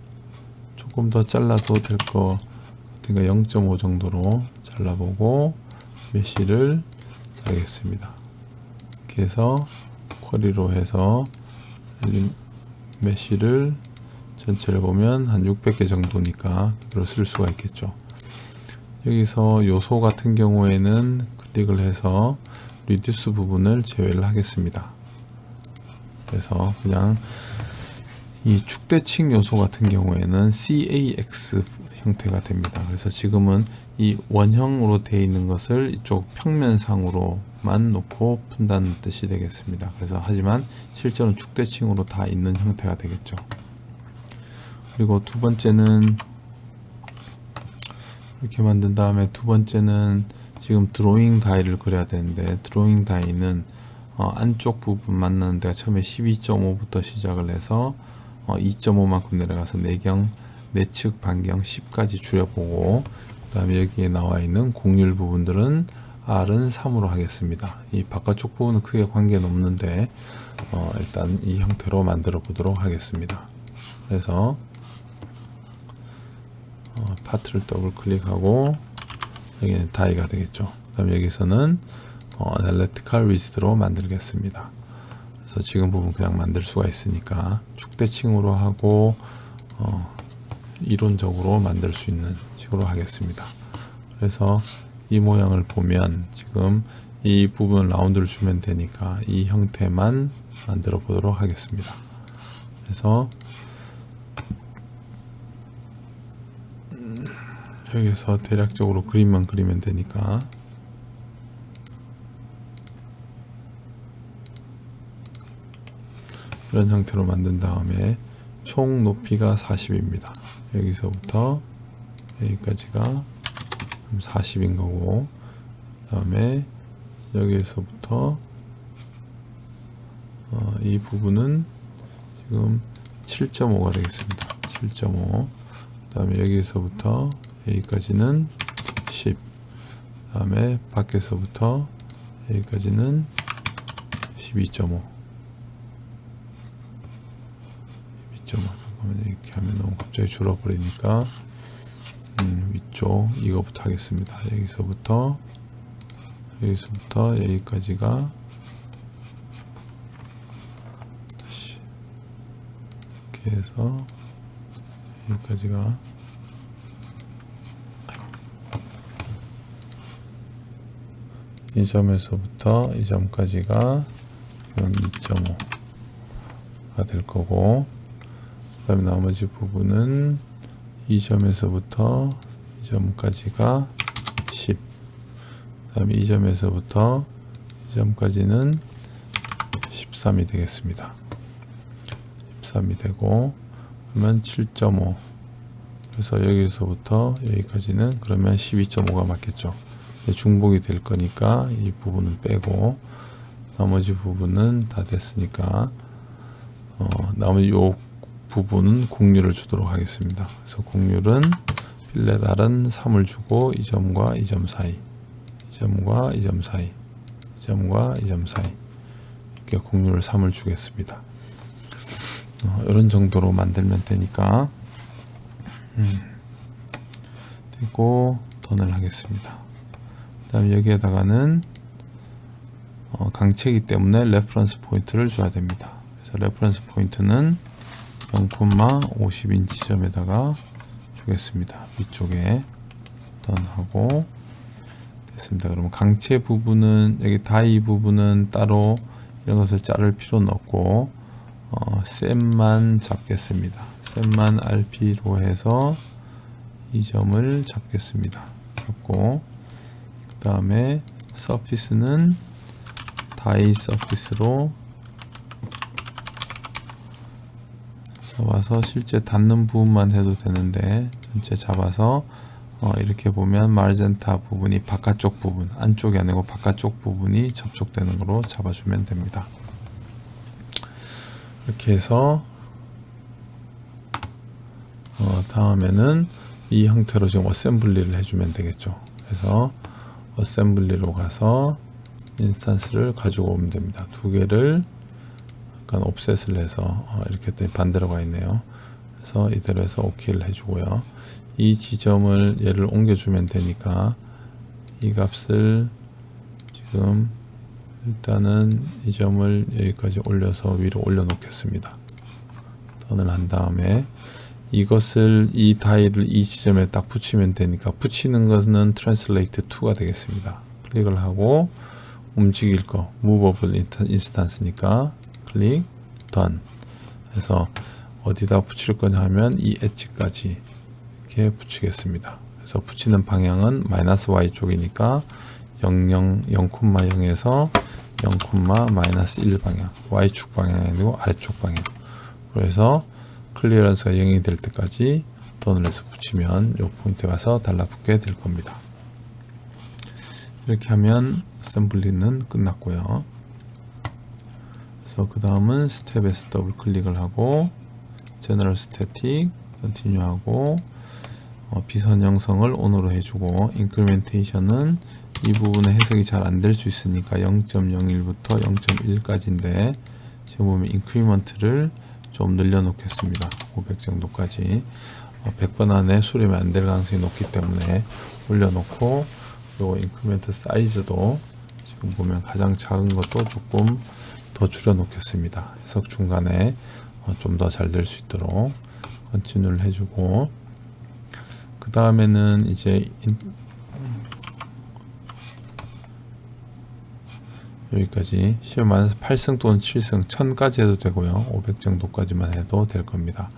조금 더 잘라도 될 거 같으니까 0.5 정도로 잘라보고 메쉬를 자르겠습니다. 이렇게 해서 쿼리로 해서 메쉬를 전체를 보면 한 600개 정도니까 그대로 쓸 수가 있겠죠. 여기서 요소 같은 경우에는 클릭을 해서 리듀스 부분을 제외를 하겠습니다. 그래서 그냥 이 축대칭 요소 같은 경우에는 CAX 형태가 됩니다. 그래서 지금은 이 원형으로 되어 있는 것을 이쪽 평면상으로만 놓고 푼다는 뜻이 되겠습니다. 그래서 하지만 실제로는 축대칭으로 다 있는 형태가 되겠죠. 그리고 두 번째는 이렇게 만든 다음에 두 번째는 지금 드로잉 다이를 그려야 되는데, 드로잉 다이는 안쪽 부분 만나는 데가 처음에 12.5부터 시작을 해서 2.5만큼 내려가서 내측 반경 10까지 줄여보고, 그 다음에 여기에 나와 있는 곡률 부분들은 R은 3으로 하겠습니다. 이 바깥쪽 부분은 크게 관계는 없는데 일단 이 형태로 만들어 보도록 하겠습니다. 그래서 파트를 더블 클릭하고 여기는 다이가 되겠죠. 그 다음에 여기서는 Analytical Rigid로 만들겠습니다. 그래서 지금 부분 그냥 만들 수가 있으니까 축대칭으로 하고 이론적으로 만들 수 있는 식으로 하겠습니다. 그래서 이 모양을 보면 지금 이 부분 라운드를 주면 되니까 이 형태만 만들어 보도록 하겠습니다. 그래서 여기서 대략적으로 그림만 그리면 되니까 이런 형태로 만든 다음에 총 높이가 40입니다. 여기서부터 여기까지가 40인 거고, 그 다음에 여기에서부터 이 부분은 지금 7.5가 되겠습니다. 7.5. 그 다음에 여기에서부터 여기까지는 10. 그 다음에 밖에서부터 여기까지는 12.5. 12.5. 잠깐만, 이렇게 하면 너무 갑자기 줄어버리니까 위쪽 이거부터 하겠습니다. 여기서부터 여기까지가 다시 이렇게 해서 여기까지가 이 점에서부터 이 점까지가 2.5가 될 거고, 그 다음에 나머지 부분은 이 점에서부터 이 점까지가 10, 그 다음에 이 점에서부터 이 점까지는 13이 되겠습니다. 13이 되고, 그러면 7.5, 그래서 여기서부터 여기까지는 그러면 12.5가 맞겠죠. 중복이 될 거니까 이 부분은 빼고 나머지 부분은 다 됐으니까 나머지 요 부분은 곡률을 주도록 하겠습니다. 그래서 곡률은 필렛 R은 3을 주고 이 점과 이 점 사이, 이 점과 이 점 사이, 이 점과 이 점 사이, 이렇게 곡률을 3을 주겠습니다. 이런 정도로 만들면 되니까 되고 던을 하겠습니다. 그 다음에 여기에다가는 강체이기 때문에 레퍼런스 포인트를 줘야 됩니다. 그래서 레퍼런스 포인트는 0,50인 지점에다가 주겠습니다. 위쪽에 던하고 됐습니다. 그러면 강체 부분은 여기 다이 부분은 따로 이런 것을 자를 필요는 없고 셈만 잡겠습니다. 셈만 RP로 해서 이 점을 잡겠습니다. 잡고 그 다음에 서피스는 다이 서피스로 잡아서 실제 닿는 부분만 해도 되는데 전체 잡아서 이렇게 보면 마르젠타 부분이 바깥쪽 부분, 안쪽이 아니고 바깥쪽 부분이 접촉되는 거로 잡아주면 됩니다. 이렇게 해서 다음에는 이 형태로 지금 어셈블리를 해주면 되겠죠. 그래서 어셈블리로 가서 인스턴스를 가지고 오면 됩니다. 두 개를 약간 옵셋을 해서 이렇게 반대로 가 있네요. 그래서 이대로 해서 OK를 해주고요. 이 지점을 얘를 옮겨주면 되니까 이 값을 지금 일단은 이 점을 여기까지 올려서 위로 올려 놓겠습니다. 턴을 한 다음에 이것을 이 다이를 이 지점에 딱 붙이면 되니까 붙이는 것은 translate to가 되겠습니다. 클릭을 하고 움직일 거 movable instance니까 클릭 done 해서 어디다 붙일 거냐 하면 이 엣지까지 이렇게 붙이겠습니다. 그래서 붙이는 방향은 -y 쪽이니까 0,0에서 0,-1 방향 y축 방향이 아니고 아래쪽 방향 그래서 클리어런스가 0이 될 때까지 턴을 해서 붙이면 이 포인트에 가서 달라붙게 될 겁니다. 이렇게 하면 어셈블리는 끝났고요. 그래서 그 다음은 스텝에서 더블 클릭을 하고 제너럴 스태틱 컨티뉴 하고 비선 형성을 ON으로 해주고 인크리멘테이션은 이 부분의 해석이 잘 안 될 수 있으니까 0.01부터 0.1까지인데 지금 보면 인크리먼트를 좀 늘려 놓겠습니다. 500 정도까지 100번 안에 수렴이 안 될 가능성이 높기 때문에 올려놓고 요 인크리멘트 사이즈도 지금 보면 가장 작은 것도 조금 더 줄여 놓겠습니다. 해석 중간에 좀 더 잘 될 수 있도록 컨티뉴를 해주고 그 다음에는 이제 여기까지 8승 또는 7승 1000까지 해도 되고요. 500 정도까지만 해도 될 겁니다.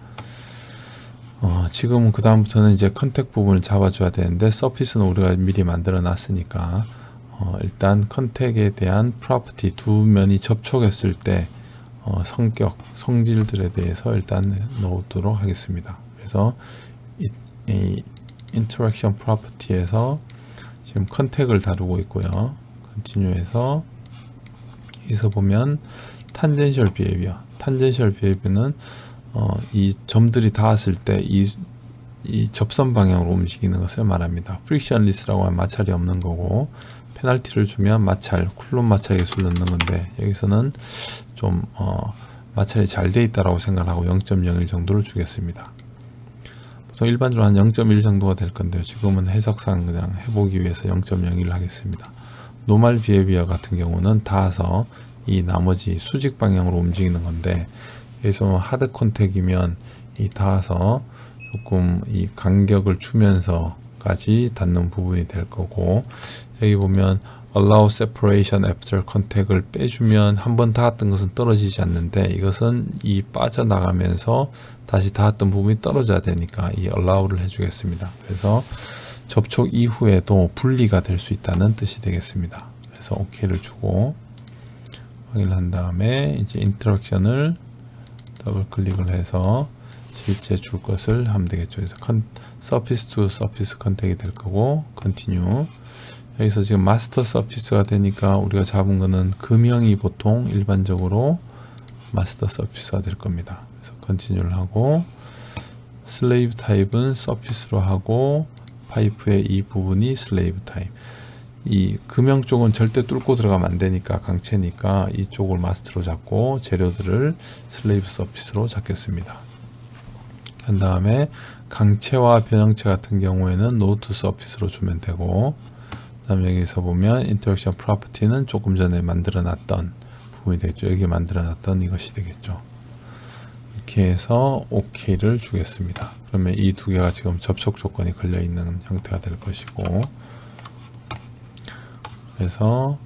지금은 그 다음부터는 이제 컨택 부분을 잡아줘야 되는데 서피스는 우리가 미리 만들어 놨으니까 일단 컨택에 대한 프로퍼티 두 면이 접촉했을 때 성격, 성질들에 대해서 일단 넣도록 하겠습니다. 그래서 이 인터랙션 프로퍼티에서 지금 컨택을 다루고 있고요. 컨티뉴해서 여기서 보면 탄젠셜 비헤비어, 탄젠셜 비헤비어는 이 점들이 닿았을 때 이 접선 방향으로 움직이는 것을 말합니다. 프릭션리스라고 하면 마찰이 없는 거고 페널티를 주면 마찰, 쿨론 마찰 기술 넣는 건데 여기서는 좀 마찰이 잘 돼 있다라고 생각하고 0.01 정도를 주겠습니다. 보통 일반적으로 한 0.1 정도가 될 건데요. 지금은 해석상 그냥 해보기 위해서 0.01을 하겠습니다. 노멀 비헤비어 같은 경우는 닿아서 이 나머지 수직 방향으로 움직이는 건데 여기서 하드 컨택이면 이 닿아서 조금 이 간격을 주면서까지 닿는 부분이 될 거고 여기 보면 allow separation after contact을 빼주면 한번 닿았던 것은 떨어지지 않는데 이것은 이 빠져나가면서 다시 닿았던 부분이 떨어져야 되니까 이 allow를 해주겠습니다. 그래서 접촉 이후에도 분리가 될 수 있다는 뜻이 되겠습니다. 그래서 OK를 주고 확인을 한 다음에 이제 인터랙션을 더블 클릭을 해서 실제 줄 것을 하면 되겠죠. 그래서 서피스 투 서피스 컨택이 될 거고 컨티뉴 여기서 지금 마스터 서피스가 되니까 우리가 잡은 거는 금형이 보통 일반적으로 마스터 서피스가 될 겁니다. 그래서 컨티뉴를 하고 슬레이브 타입은 서피스로 하고 파이프의 이 부분이 슬레이브 타입. 이 금형 쪽은 절대 뚫고 들어가면 안 되니까 강체니까 이쪽을 마스터로 잡고 재료들을 슬레이브 서피스로 잡겠습니다. 그 다음에 강체와 변형체 같은 경우에는 노드 서피스로 주면 되고 그 다음에 여기서 보면 인터랙션 프로퍼티는 조금 전에 만들어 놨던 부분이 되겠죠. 여기 만들어 놨던 이것이 되겠죠. 이렇게 해서 OK를 주겠습니다. 그러면 이 두 개가 지금 접촉 조건이 걸려 있는 형태가 될 것이고 그래서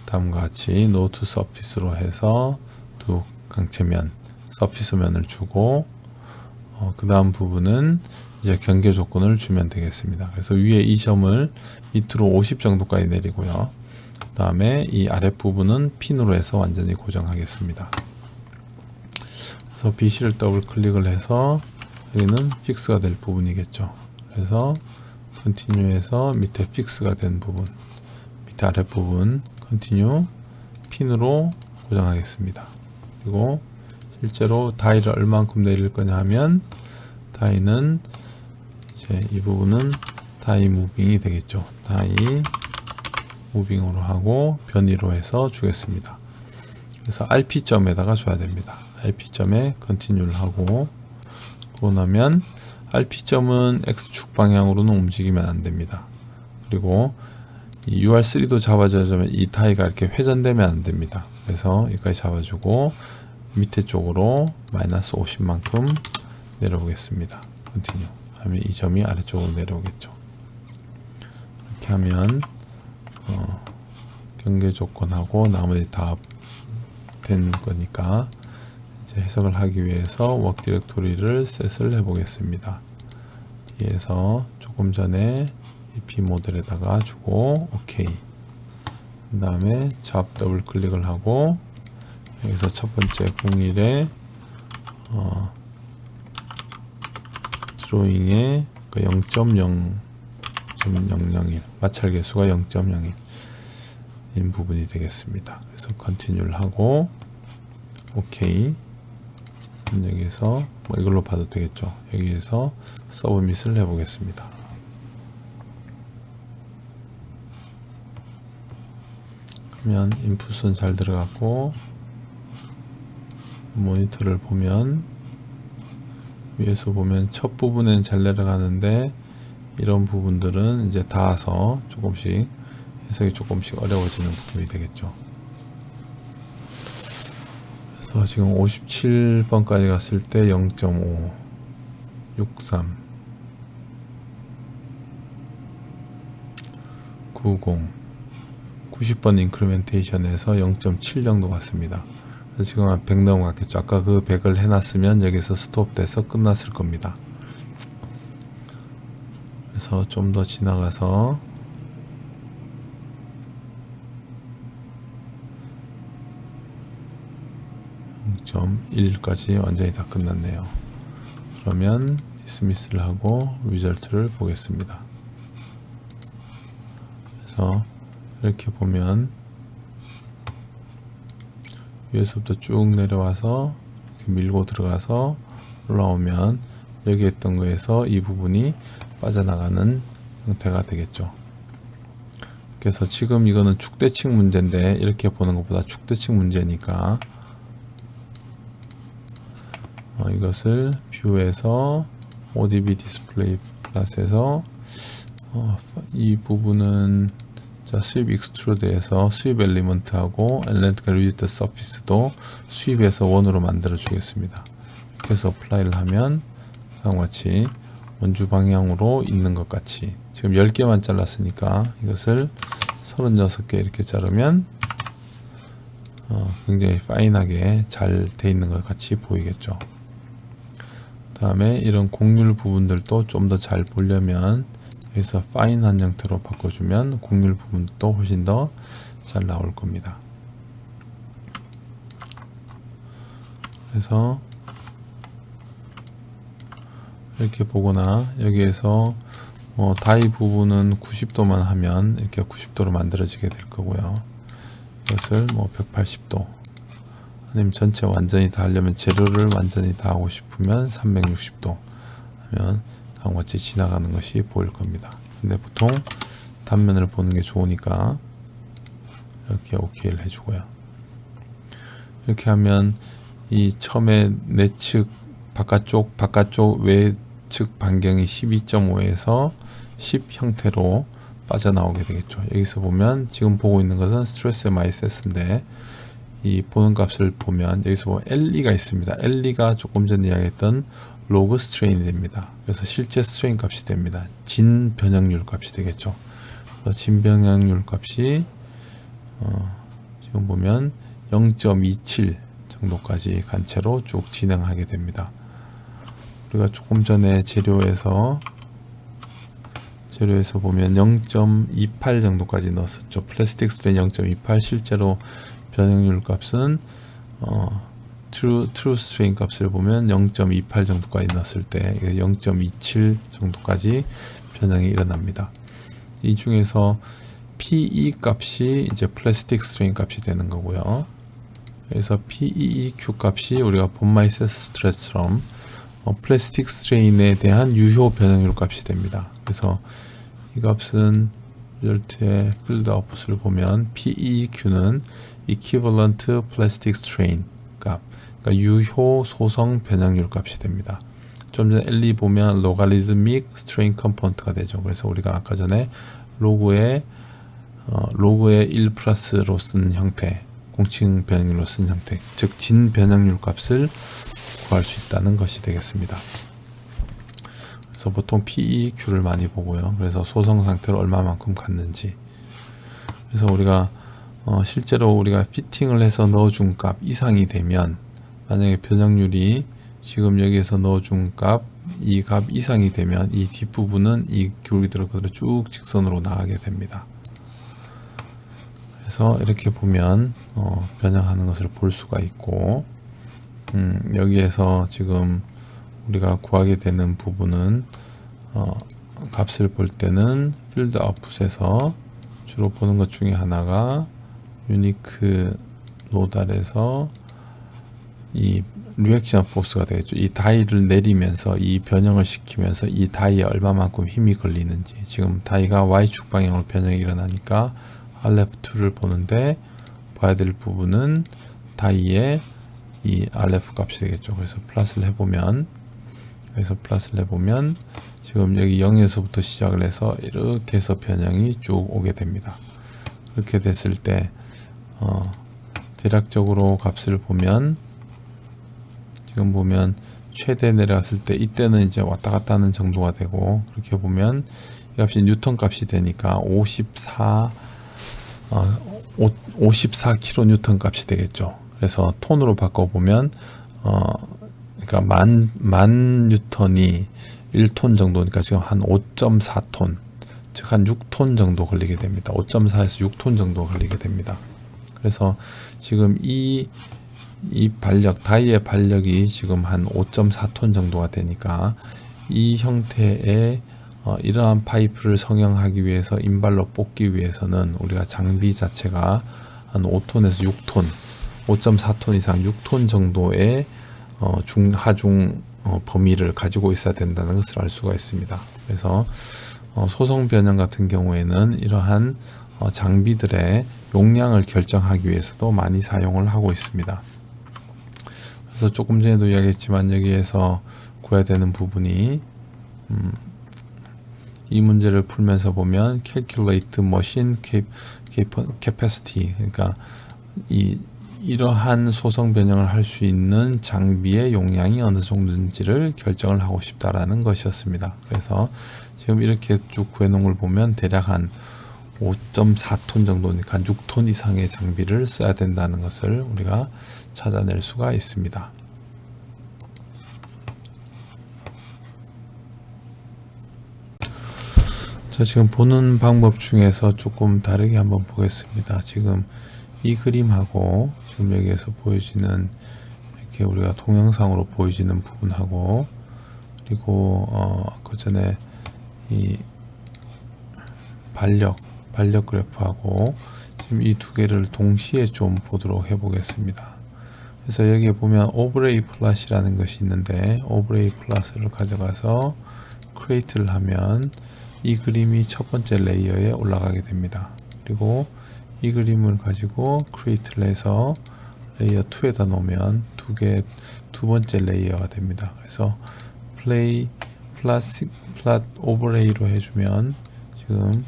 다음과 같이 노드 서피스로 해서 두 강체면 서피스면을 주고 그 다음 부분은 이제 경계 조건을 주면 되겠습니다. 그래서 위에 이 점을 밑으로 50 정도까지 내리고요. 그 다음에 이 아랫부분은 핀으로 해서 완전히 고정하겠습니다. 그래서 BC를 더블 클릭을 해서 여기는 픽스가 될 부분이겠죠. 그래서 컨티뉴해서 밑에 픽스가 된 부분, 밑에 아랫부분 컨티뉴 핀으로 고정하겠습니다. 그리고 실제로 다이를 얼만큼 내릴 거냐 하면 다이는 이제 이 부분은 다이 무빙이 되겠죠. 다이 무빙으로 하고 변이로 해서 주겠습니다. 그래서 RP점에다가 줘야 됩니다. RP점에 컨티뉴를 하고 그러고 나면 RP점은 X축 방향으로는 움직이면 안 됩니다. 그리고 이 UR3도 잡아주려면 이 다이가 이렇게 회전되면 안 됩니다. 그래서 여기까지 잡아주고 밑에 쪽으로 마이너스 50만큼 내려오겠습니다. 컨티뉴 하면 이 점이 아래쪽으로 내려오겠죠. 이렇게 하면 경계 조건하고 나머지 다 된 거니까 이제 해석을 하기 위해서 워크 디렉토리를 셋을 해보겠습니다. 뒤에서 조금 전에 이 B 모델에다가 주고 오케이. 그 다음에 잡 더블 클릭을 하고 여기서 첫 번째 01에 드로잉에 0.0.001 마찰 개수가 0.01 인 부분이 되겠습니다. 그래서 컨티뉴를 하고 오케이. 여기서 뭐 이걸로 봐도 되겠죠. 여기에서 서브밋을 해보겠습니다. 그러면 인풋은 잘 들어갔고 모니터를 보면 위에서 보면 첫 부분은 잘 내려가는데 이런 부분들은 이제 닿아서 조금씩 해석이 조금씩 어려워지는 부분이 되겠죠. 그래서 지금 57번까지 갔을 때 0.5, 63, 90, 90번 인크리멘테이션에서 0.7 정도 갔습니다. 그래서 지금 한 100 넘어갔겠죠. 아까 그 100을 해놨으면 여기서 스톱돼서 끝났을 겁니다. 그래서 좀 더 지나가서 0.1까지 완전히 다 끝났네요. 그러면 디스미스를 하고 리절트를 보겠습니다. 그래서 이렇게 보면 위에서부터 쭉 내려와서 이렇게 밀고 들어가서 올라오면 여기 했던 거에서 이 부분이 빠져나가는 형태가 되겠죠. 그래서 지금 이거는 축대칭 문제인데 이렇게 보는 것보다 축대칭 문제니까 이것을 뷰에서 ODB 디스플레이 클래스에서 이 부분은 자, 스윕 익스트루드에서 스윕 엘리먼트하고 엘리먼트 리지트 서피스도 스윕에서 원으로 만들어 주겠습니다. 이렇게 해서 어플라이를 하면 다음과 같이 원주 방향으로 있는 것 같이 지금 10개만 잘랐으니까 이것을 36개 이렇게 자르면 굉장히 파인하게 잘 돼 있는 것 같이 보이겠죠. 그 다음에 이런 곡률 부분들도 좀 더 잘 보려면 여기서 파인한 형태로 바꿔주면 곡률 부분도 훨씬 더 잘 나올 겁니다. 그래서 이렇게 보거나 여기에서 다이 부분은 90도만 하면 이렇게 90도로 만들어지게 될 거고요. 이것을 180도 아니면 전체 완전히 다 하려면 재료를 완전히 다 하고 싶으면 360도 하면 다음과 같이 지나가는 것이 보일 겁니다. 근데 보통 단면을 보는 게 좋으니까 이렇게 OK를 해주고요. 이렇게 하면 이 처음에 내측 바깥쪽 외측 반경이 12.5에서 10 형태로 빠져나오게 되겠죠. 여기서 보면 지금 보고 있는 것은 스트레스 MISS인데 이 보는 값을 보면 여기서 보면 LE가 있습니다. LE가 조금 전에 이야기했던 로그 스트레인이 됩니다. 그래서 실제 스트레인 값이 됩니다. 진 변형률 값이 되겠죠. 그래서 진 변형률 값이 지금 보면 0.27 정도까지 간 채로 쭉 진행하게 됩니다. 우리가 조금 전에 재료에서 재료에서 보면 0.28 정도까지 넣었었죠. 플라스틱 스트레인 0.28, 실제로 변형률 값은 true strain 값을 보면 0.28 정도까지 넣었을 때 0.27 정도까지 변형이 일어납니다. 이 중에서 PE 값이 이제 플라스틱 스트레인 값이 되는 거고요. 그래서 PEEQ 값이 우리가 본마이세스 스트레스처럼 플라스틱 스트레인에 대한 유효 변형률 값이 됩니다. 그래서 이 값은 리절트의 필드 아웃풋을 보면 PEQ는 Equivalent Plastic Strain 값, 그러니까 유효 소성 변형률 값이 됩니다. 좀 전에 LE 보면 Logarithmic Strain Component가 되죠. 그래서 우리가 아까 전에 로그의 1 플러스로 쓴 형태, 공칭 변형률로 쓴 형태, 즉 진 변형률 값을 구할 수 있다는 것이 되겠습니다. 그래서 보통 PEQ를 많이 보고요. 그래서 소성 상태로 얼마만큼 갔는지. 그래서 우리가 실제로 우리가 피팅을 해서 넣어준 값 이상이 되면, 만약에 변형률이 지금 여기에서 넣어준 값, 이 값 이상이 되면 이 뒷부분은 이 기울기대로 그대로 쭉 직선으로 나가게 됩니다. 그래서 이렇게 보면 변형하는 것을 볼 수가 있고, 여기에서 지금 우리가 구하게 되는 부분은 값을 볼 때는 필드 아웃풋에서 주로 보는 것 중에 하나가 유니크 노달에서 이 리액션 포스가 되겠죠. 이 다이를 내리면서 이 변형을 시키면서 이 다이에 얼마만큼 힘이 걸리는지, 지금 다이가 Y축 방향으로 변형이 일어나니까 RF2를 보는데 봐야 될 부분은 다이의 이 RF 값이 되겠죠. 그래서 플러스를 해보면, 여기서 플러스를 해보면 지금 여기 0에서부터 시작을 해서 이렇게 해서 변형이 쭉 오게 됩니다. 그렇게 됐을 때 대략적으로 값을 보면, 지금 보면 최대 내려갔을 때 이때는 이제 왔다 갔다 하는 정도가 되고, 그렇게 보면 이 값이 뉴턴 값이 되니까 54kN 값이 되겠죠. 그래서 톤으로 바꿔보면 그러니까 만 뉴턴이 1톤 정도니까 지금 한 5.4톤, 즉 한 6톤 정도 걸리게 됩니다. 5.4에서 6톤 정도 걸리게 됩니다. 그래서 지금 이 발력, 다이의 발력이 지금 한 5.4톤 정도가 되니까 이 형태의 이러한 파이프를 성형하기 위해서, 인발로 뽑기 위해서는 우리가 장비 자체가 한 5톤에서 6톤, 5.4톤 이상 6톤 정도의 하중 범위를 가지고 있어야 된다는 것을 알 수가 있습니다. 그래서 소성 변형 같은 경우에는 이러한 장비들의 용량을 결정하기 위해서도 많이 사용을 하고 있습니다. 그래서 조금 전에도 이야기했지만 여기에서 구해야 되는 부분이 이 문제를 풀면서 보면 calculate machine capacity, 그러니까 이러한 소성 변형을 할 수 있는 장비의 용량이 어느 정도인지를 결정을 하고 싶다라는 것이었습니다. 그래서 지금 이렇게 쭉 구해놓은 걸 보면 대략 한 5.4톤 정도니까 6톤 이상의 장비를 써야 된다는 것을 우리가 찾아낼 수가 있습니다. 자, 지금 보는 방법 중에서 조금 다르게 한번 보겠습니다. 지금 이 그림하고 지금 여기에서 보여지는, 이렇게 우리가 동영상으로 보여지는 부분하고, 그리고 그 전에 이 발력 그래프하고 지금 이 두 개를 동시에 좀 보도록 해보겠습니다. 그래서 여기에 보면 오브레이 플랫이라는 것이 있는데, 오브레이 플랫을 가져가서 크리에이트를 하면 이 그림이 첫 번째 레이어에 올라가게 됩니다. 그리고 이 그림을 가지고 크리에이트를 해서 레이어 2에다 놓으면 두 번째 레이어가 됩니다. 그래서 플랫 오버레이로 해주면 지금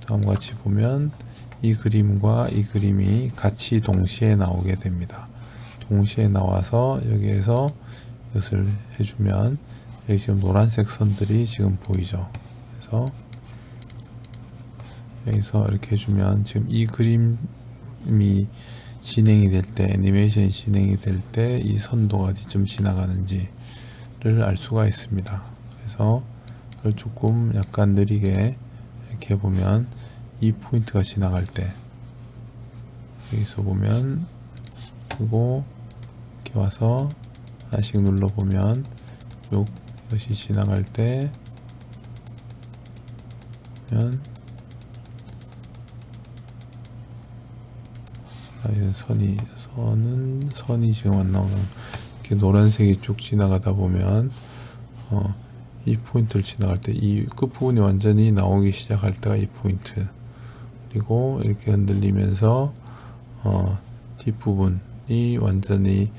다음과 같이 보면 이 그림과 이 그림이 같이 동시에 나오게 됩니다. 동시에 나와서 여기에서 이것을 해주면 여기 지금 노란색 선들이 지금 보이죠. 그래서 여기서 이렇게 해주면 지금 이 그림이 진행이 될 때, 애니메이션이 진행이 될 때 이 선도가 어디쯤 지나가는지를 알 수가 있습니다. 그래서 그걸 조금 약간 느리게 이렇게 보면 이 포인트가 지나갈 때 여기서 보면 그리고 이렇게 와서 하나씩 눌러보면 이것이 지나갈 때 보면 선이 지금 안 나오는 이렇게 노란색이 쭉 지나가다 보면 이 포인트를 지나갈 때 이 끝부분이 완전히 나오기 시작할 때가 이 포인트, 그리고 이렇게 흔들리면서 뒷부분이 완전히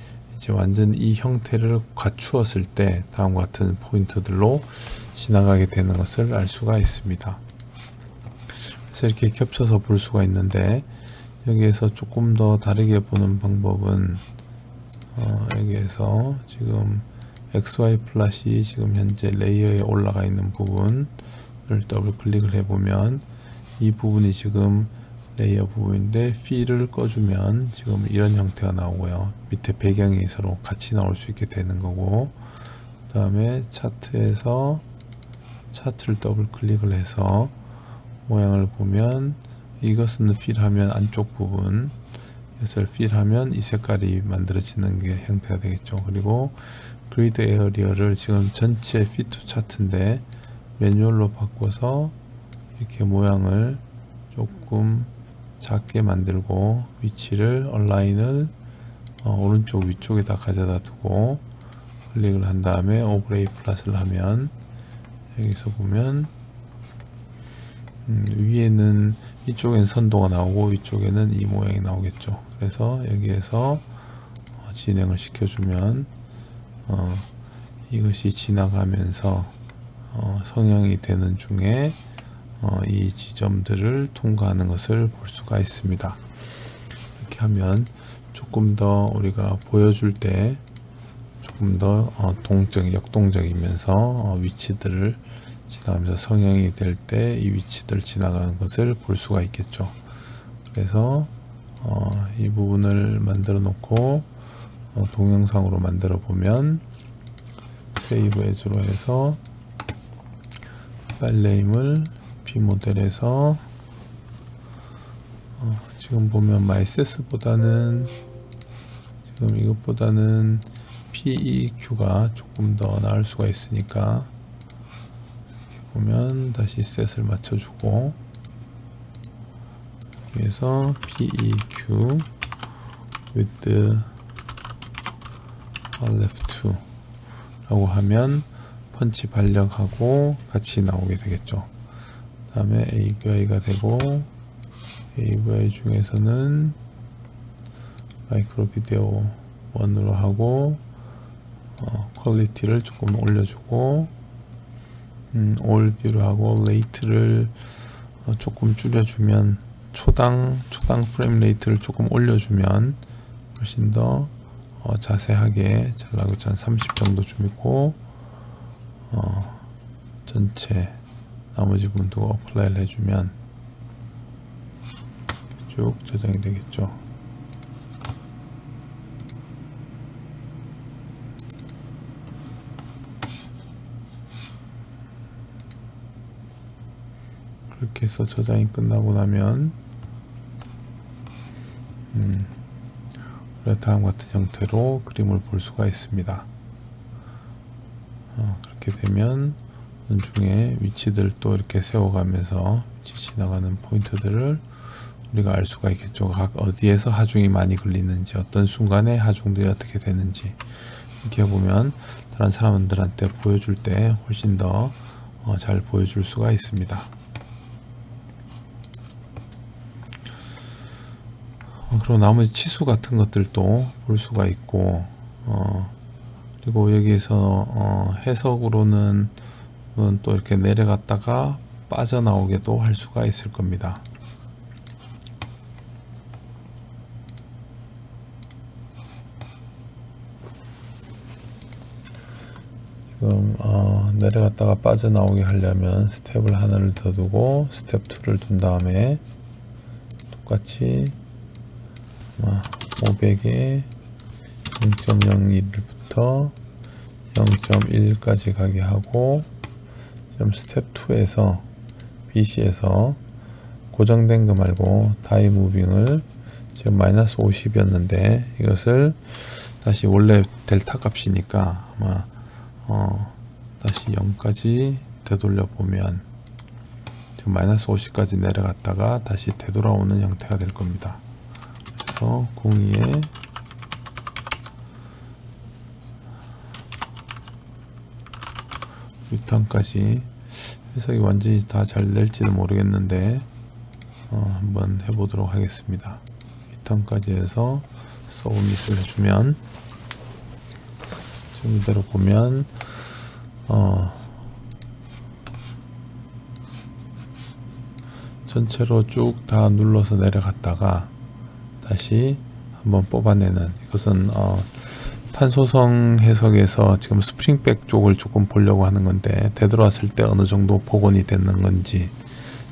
이 형태를 갖추었을 때 다음과 같은 포인트들로 지나가게 되는 것을 알 수가 있습니다. 그래서 이렇게 겹쳐서 볼 수가 있는데, 여기에서 조금 더 다르게 보는 방법은 여기에서 지금 XY 플랫이 지금 현재 레이어에 올라가 있는 부분을 더블 클릭을 해보면 이 부분이 지금 레이어 부분인데, 필을 꺼주면 지금 이런 형태가 나오고요. 밑에 배경이 서로 같이 나올 수 있게 되는 거고, 그 다음에 차트에서 차트를 더블 클릭을 해서 모양을 보면 이것은 필하면 안쪽 부분, 이것을 필하면 이 색깔이 만들어지는 게 형태가 되겠죠. 그리고 그리드 에어리어를 지금 전체 피트 차트인데 매뉴얼로 바꿔서 이렇게 모양을 조금 작게 만들고 위치를 얼라인을 오른쪽 위쪽에다 가져다 두고 클릭을 한 다음에 오버레이 플랫을 하면 여기서 보면 위에는 이쪽엔 선도가 나오고 위쪽에는 이 모양이 나오겠죠. 그래서 여기에서 진행을 시켜주면 이것이 지나가면서 성형이 되는 중에 이 지점들을 통과하는 것을 볼 수가 있습니다. 이렇게 하면 조금 더 우리가 보여줄 때 조금 더 역동적이면서 위치들을 지나가면서 성형이 될 때 이 위치들 지나가는 것을 볼 수가 있겠죠. 그래서 이 부분을 만들어 놓고 동영상으로 만들어 보면 세이브 에즈로 해서 파일 네임을 B모델에서 지금 보면 MySS보다는 지금 이것보다는 PEQ가 조금 더 나을 수가 있으니까 보면 다시 셋을 맞춰주고 여기에서 PEQ with left to 라고 하면 펀치 발력하고 같이 나오게 되겠죠. 그 다음에 AVI가 되고, AVI 중에서는 마이크로 비디오 1으로 하고 퀄리티를 조금 올려주고 올 뷰를 하고 레이트를 조금 줄여주면 초당 프레임 레이트를 조금 올려주면 훨씬 더 자세하게 잘 나오고, 한 30 정도 주고 전체 나머지 부분도 어플라이를 해주면 쭉 저장이 되겠죠. 그렇게 해서 저장이 끝나고 나면 다음 같은 형태로 그림을 볼 수가 있습니다. 그렇게 되면 중에 위치들 또 이렇게 세워가면서 위치 지나가는 포인트들을 우리가 알 수가 있겠죠. 각 어디에서 하중이 많이 걸리는지, 어떤 순간에 하중들이 어떻게 되는지, 이렇게 보면 다른 사람들한테 보여줄 때 훨씬 더 잘 보여줄 수가 있습니다. 그리고 나머지 치수 같은 것들도 볼 수가 있고, 그리고 여기에서 해석으로는 또 이렇게 내려갔다가 빠져나오게도 할 수가 있을 겁니다. 지금 내려갔다가 빠져나오게 하려면 스텝을 하나를 더 두고 스텝 2를 둔 다음에 똑같이 500에 0.01부터 0.1까지 가게 하고, 지금 스텝 2에서 BC에서 고정된 거 말고 다이 무빙을 지금 마이너스 50이었는데 이것을 다시 원래 델타 값이니까 아마 다시 0까지 되돌려 보면 지금 마이너스 50까지 내려갔다가 다시 되돌아오는 형태가 될 겁니다. 그래서 02에 리턴까지 해석이 완전히 다 잘 낼지는 모르겠는데 한번 해보도록 하겠습니다. 리턴까지 해서 서브밋을 해주면 지금 이대로 보면 전체로 쭉 다 눌러서 내려갔다가 다시 한번 뽑아내는, 이것은 판소성 해석에서 지금 스프링백 쪽을 조금 보려고 하는 건데 되돌아왔을 때 어느 정도 복원이 됐는 건지,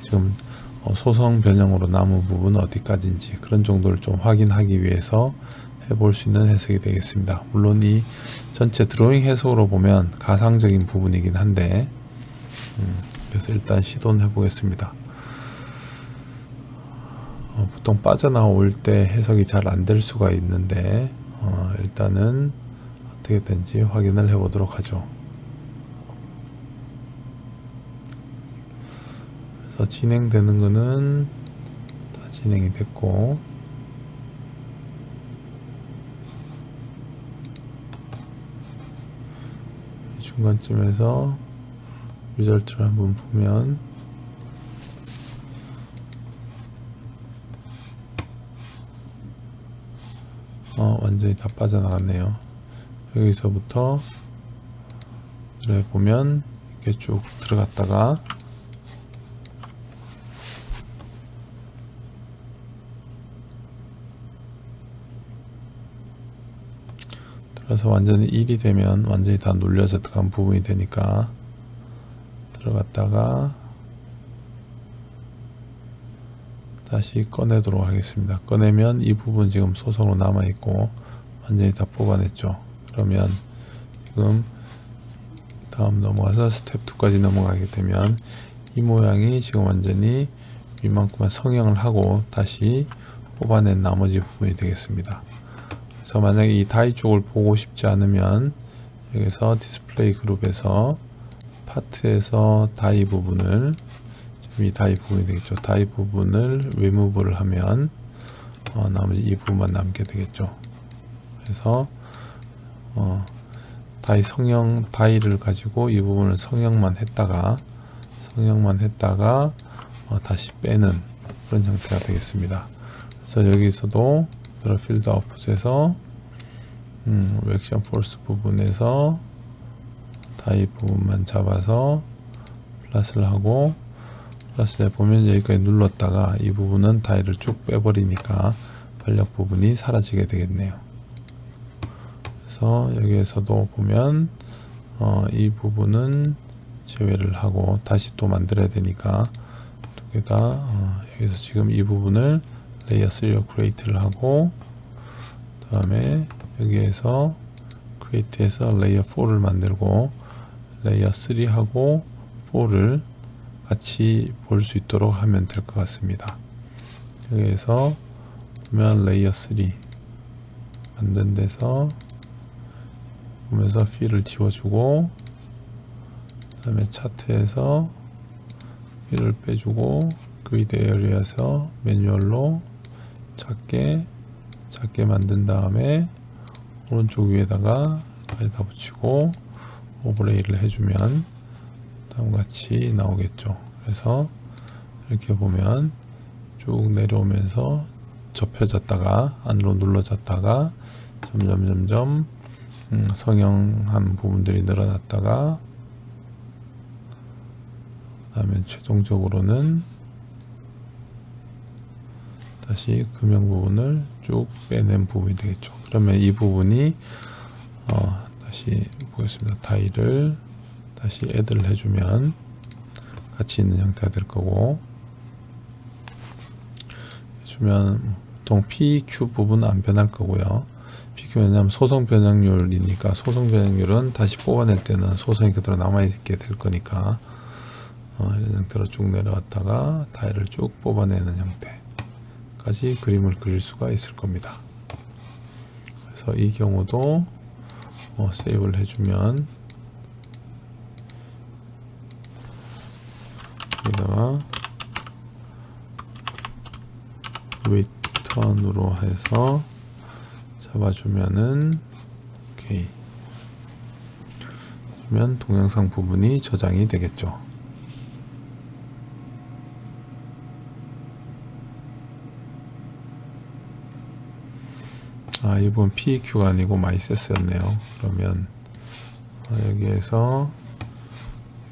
지금 소성 변형으로 남은 부분 어디까지인지 그런 정도를 좀 확인하기 위해서 해볼 수 있는 해석이 되겠습니다. 물론 이 전체 드로잉 해석으로 보면 가상적인 부분이긴 한데 그래서 일단 시도는 해보겠습니다. 보통 빠져나올 때 해석이 잘 안 될 수가 있는데 일단은 어떻게 된지 확인을 해보도록 하죠. 그래서 진행되는 거는 다 진행이 됐고, 중간쯤에서 리절트를 한번 보면 완전히 다 빠져나갔네요. 여기서부터 보면 이렇게 쭉 들어갔다가 들어서 완전히 1이 되면 완전히 다 눌려져 들어간 부분이 되니까 들어갔다가 다시 꺼내도록 하겠습니다. 꺼내면 이 부분 지금 소성으로 남아있고 완전히 다 뽑아냈죠. 그러면 지금 다음 넘어가서 스텝 2까지 넘어가게 되면 이 모양이 지금 완전히 이만큼만 성형을 하고 다시 뽑아낸 나머지 부분이 되겠습니다. 그래서 만약에 이 다이 쪽을 보고 싶지 않으면 여기서 디스플레이 그룹에서 파트에서 다이 부분을, 이 다이 부분이 되겠죠. 다이 부분을 리무브를 하면 나머지 이 부분만 남게 되겠죠. 그래서 다이 성형, 다이를 가지고 이 부분을 성형만 했다가 다시 빼는 그런 형태가 되겠습니다. 그래서 여기서도 필드 아웃풋에서 액션 포스 부분에서 다이 부분만 잡아서 플러스를 하고, 플러스를 해보면 여기까지 눌렀다가 이 부분은 다이를 쭉 빼버리니까 반력 부분이 사라지게 되겠네요. 그래서 여기에서도 보면 이 부분은 제외를 하고 다시 또 만들어야 되니까 두 개 다 여기서 지금 이 부분을 레이어 3로 크리에이트를 하고, 그 다음에 여기에서 크리에이트해서 레이어 4를 만들고 레이어 3하고 4를 같이 볼 수 있도록 하면 될 것 같습니다. 여기에서 보면 레이어 3 만든 데서 보면서 필을 지워주고, 그 다음에 차트에서 필을 빼주고 그리드 에어리어에서 매뉴얼로 작게 만든 다음에 오른쪽 위에다가 가져다 붙이고 오버레이를 해주면 다음같이 나오겠죠. 그래서 이렇게 보면 쭉 내려오면서 접혀졌다가 안으로 눌러졌다가 점점 성형한 부분들이 늘어났다가 그 다음에 최종적으로는 다시 금형 부분을 쭉 빼낸 부분이 되겠죠. 그러면 이 부분이 다시 보겠습니다. 다이를 다시 애드를 해주면 같이 있는 형태가 될 거고, 해주면 보통 PQ 부분은 안 변할 거고요. PQ 왜냐하면 소성 변형률이니까, 소성 변형률은 다시 뽑아낼 때는 소성이 그대로 남아있게 될 거니까 이런 형태로 쭉 내려왔다가 타일을 쭉 뽑아내는 형태까지 그림을 그릴 수가 있을 겁니다. 그래서 이 경우도 세이브를 해주면 여기다가 리턴으로 해서 잡아주면은 오케이. 그러면 동영상 부분이 저장이 되겠죠. 이번 PEQ가 아니고 MySES였네요. 그러면 여기에서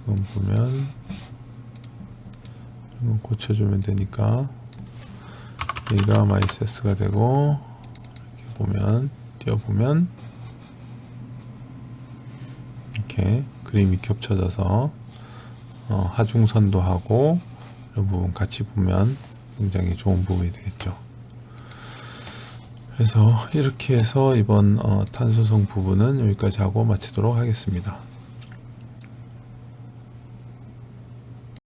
이건 보면 이건 고쳐주면 되니까 여기가 MySES가 되고 이렇게 보면 띄워보면 이렇게 그림이 겹쳐져서 하중선도 하고 이런 부분 같이 보면 굉장히 좋은 부분이 되겠죠. 그래서 이렇게 해서 이번 탄소성 부분은 여기까지 하고 마치도록 하겠습니다.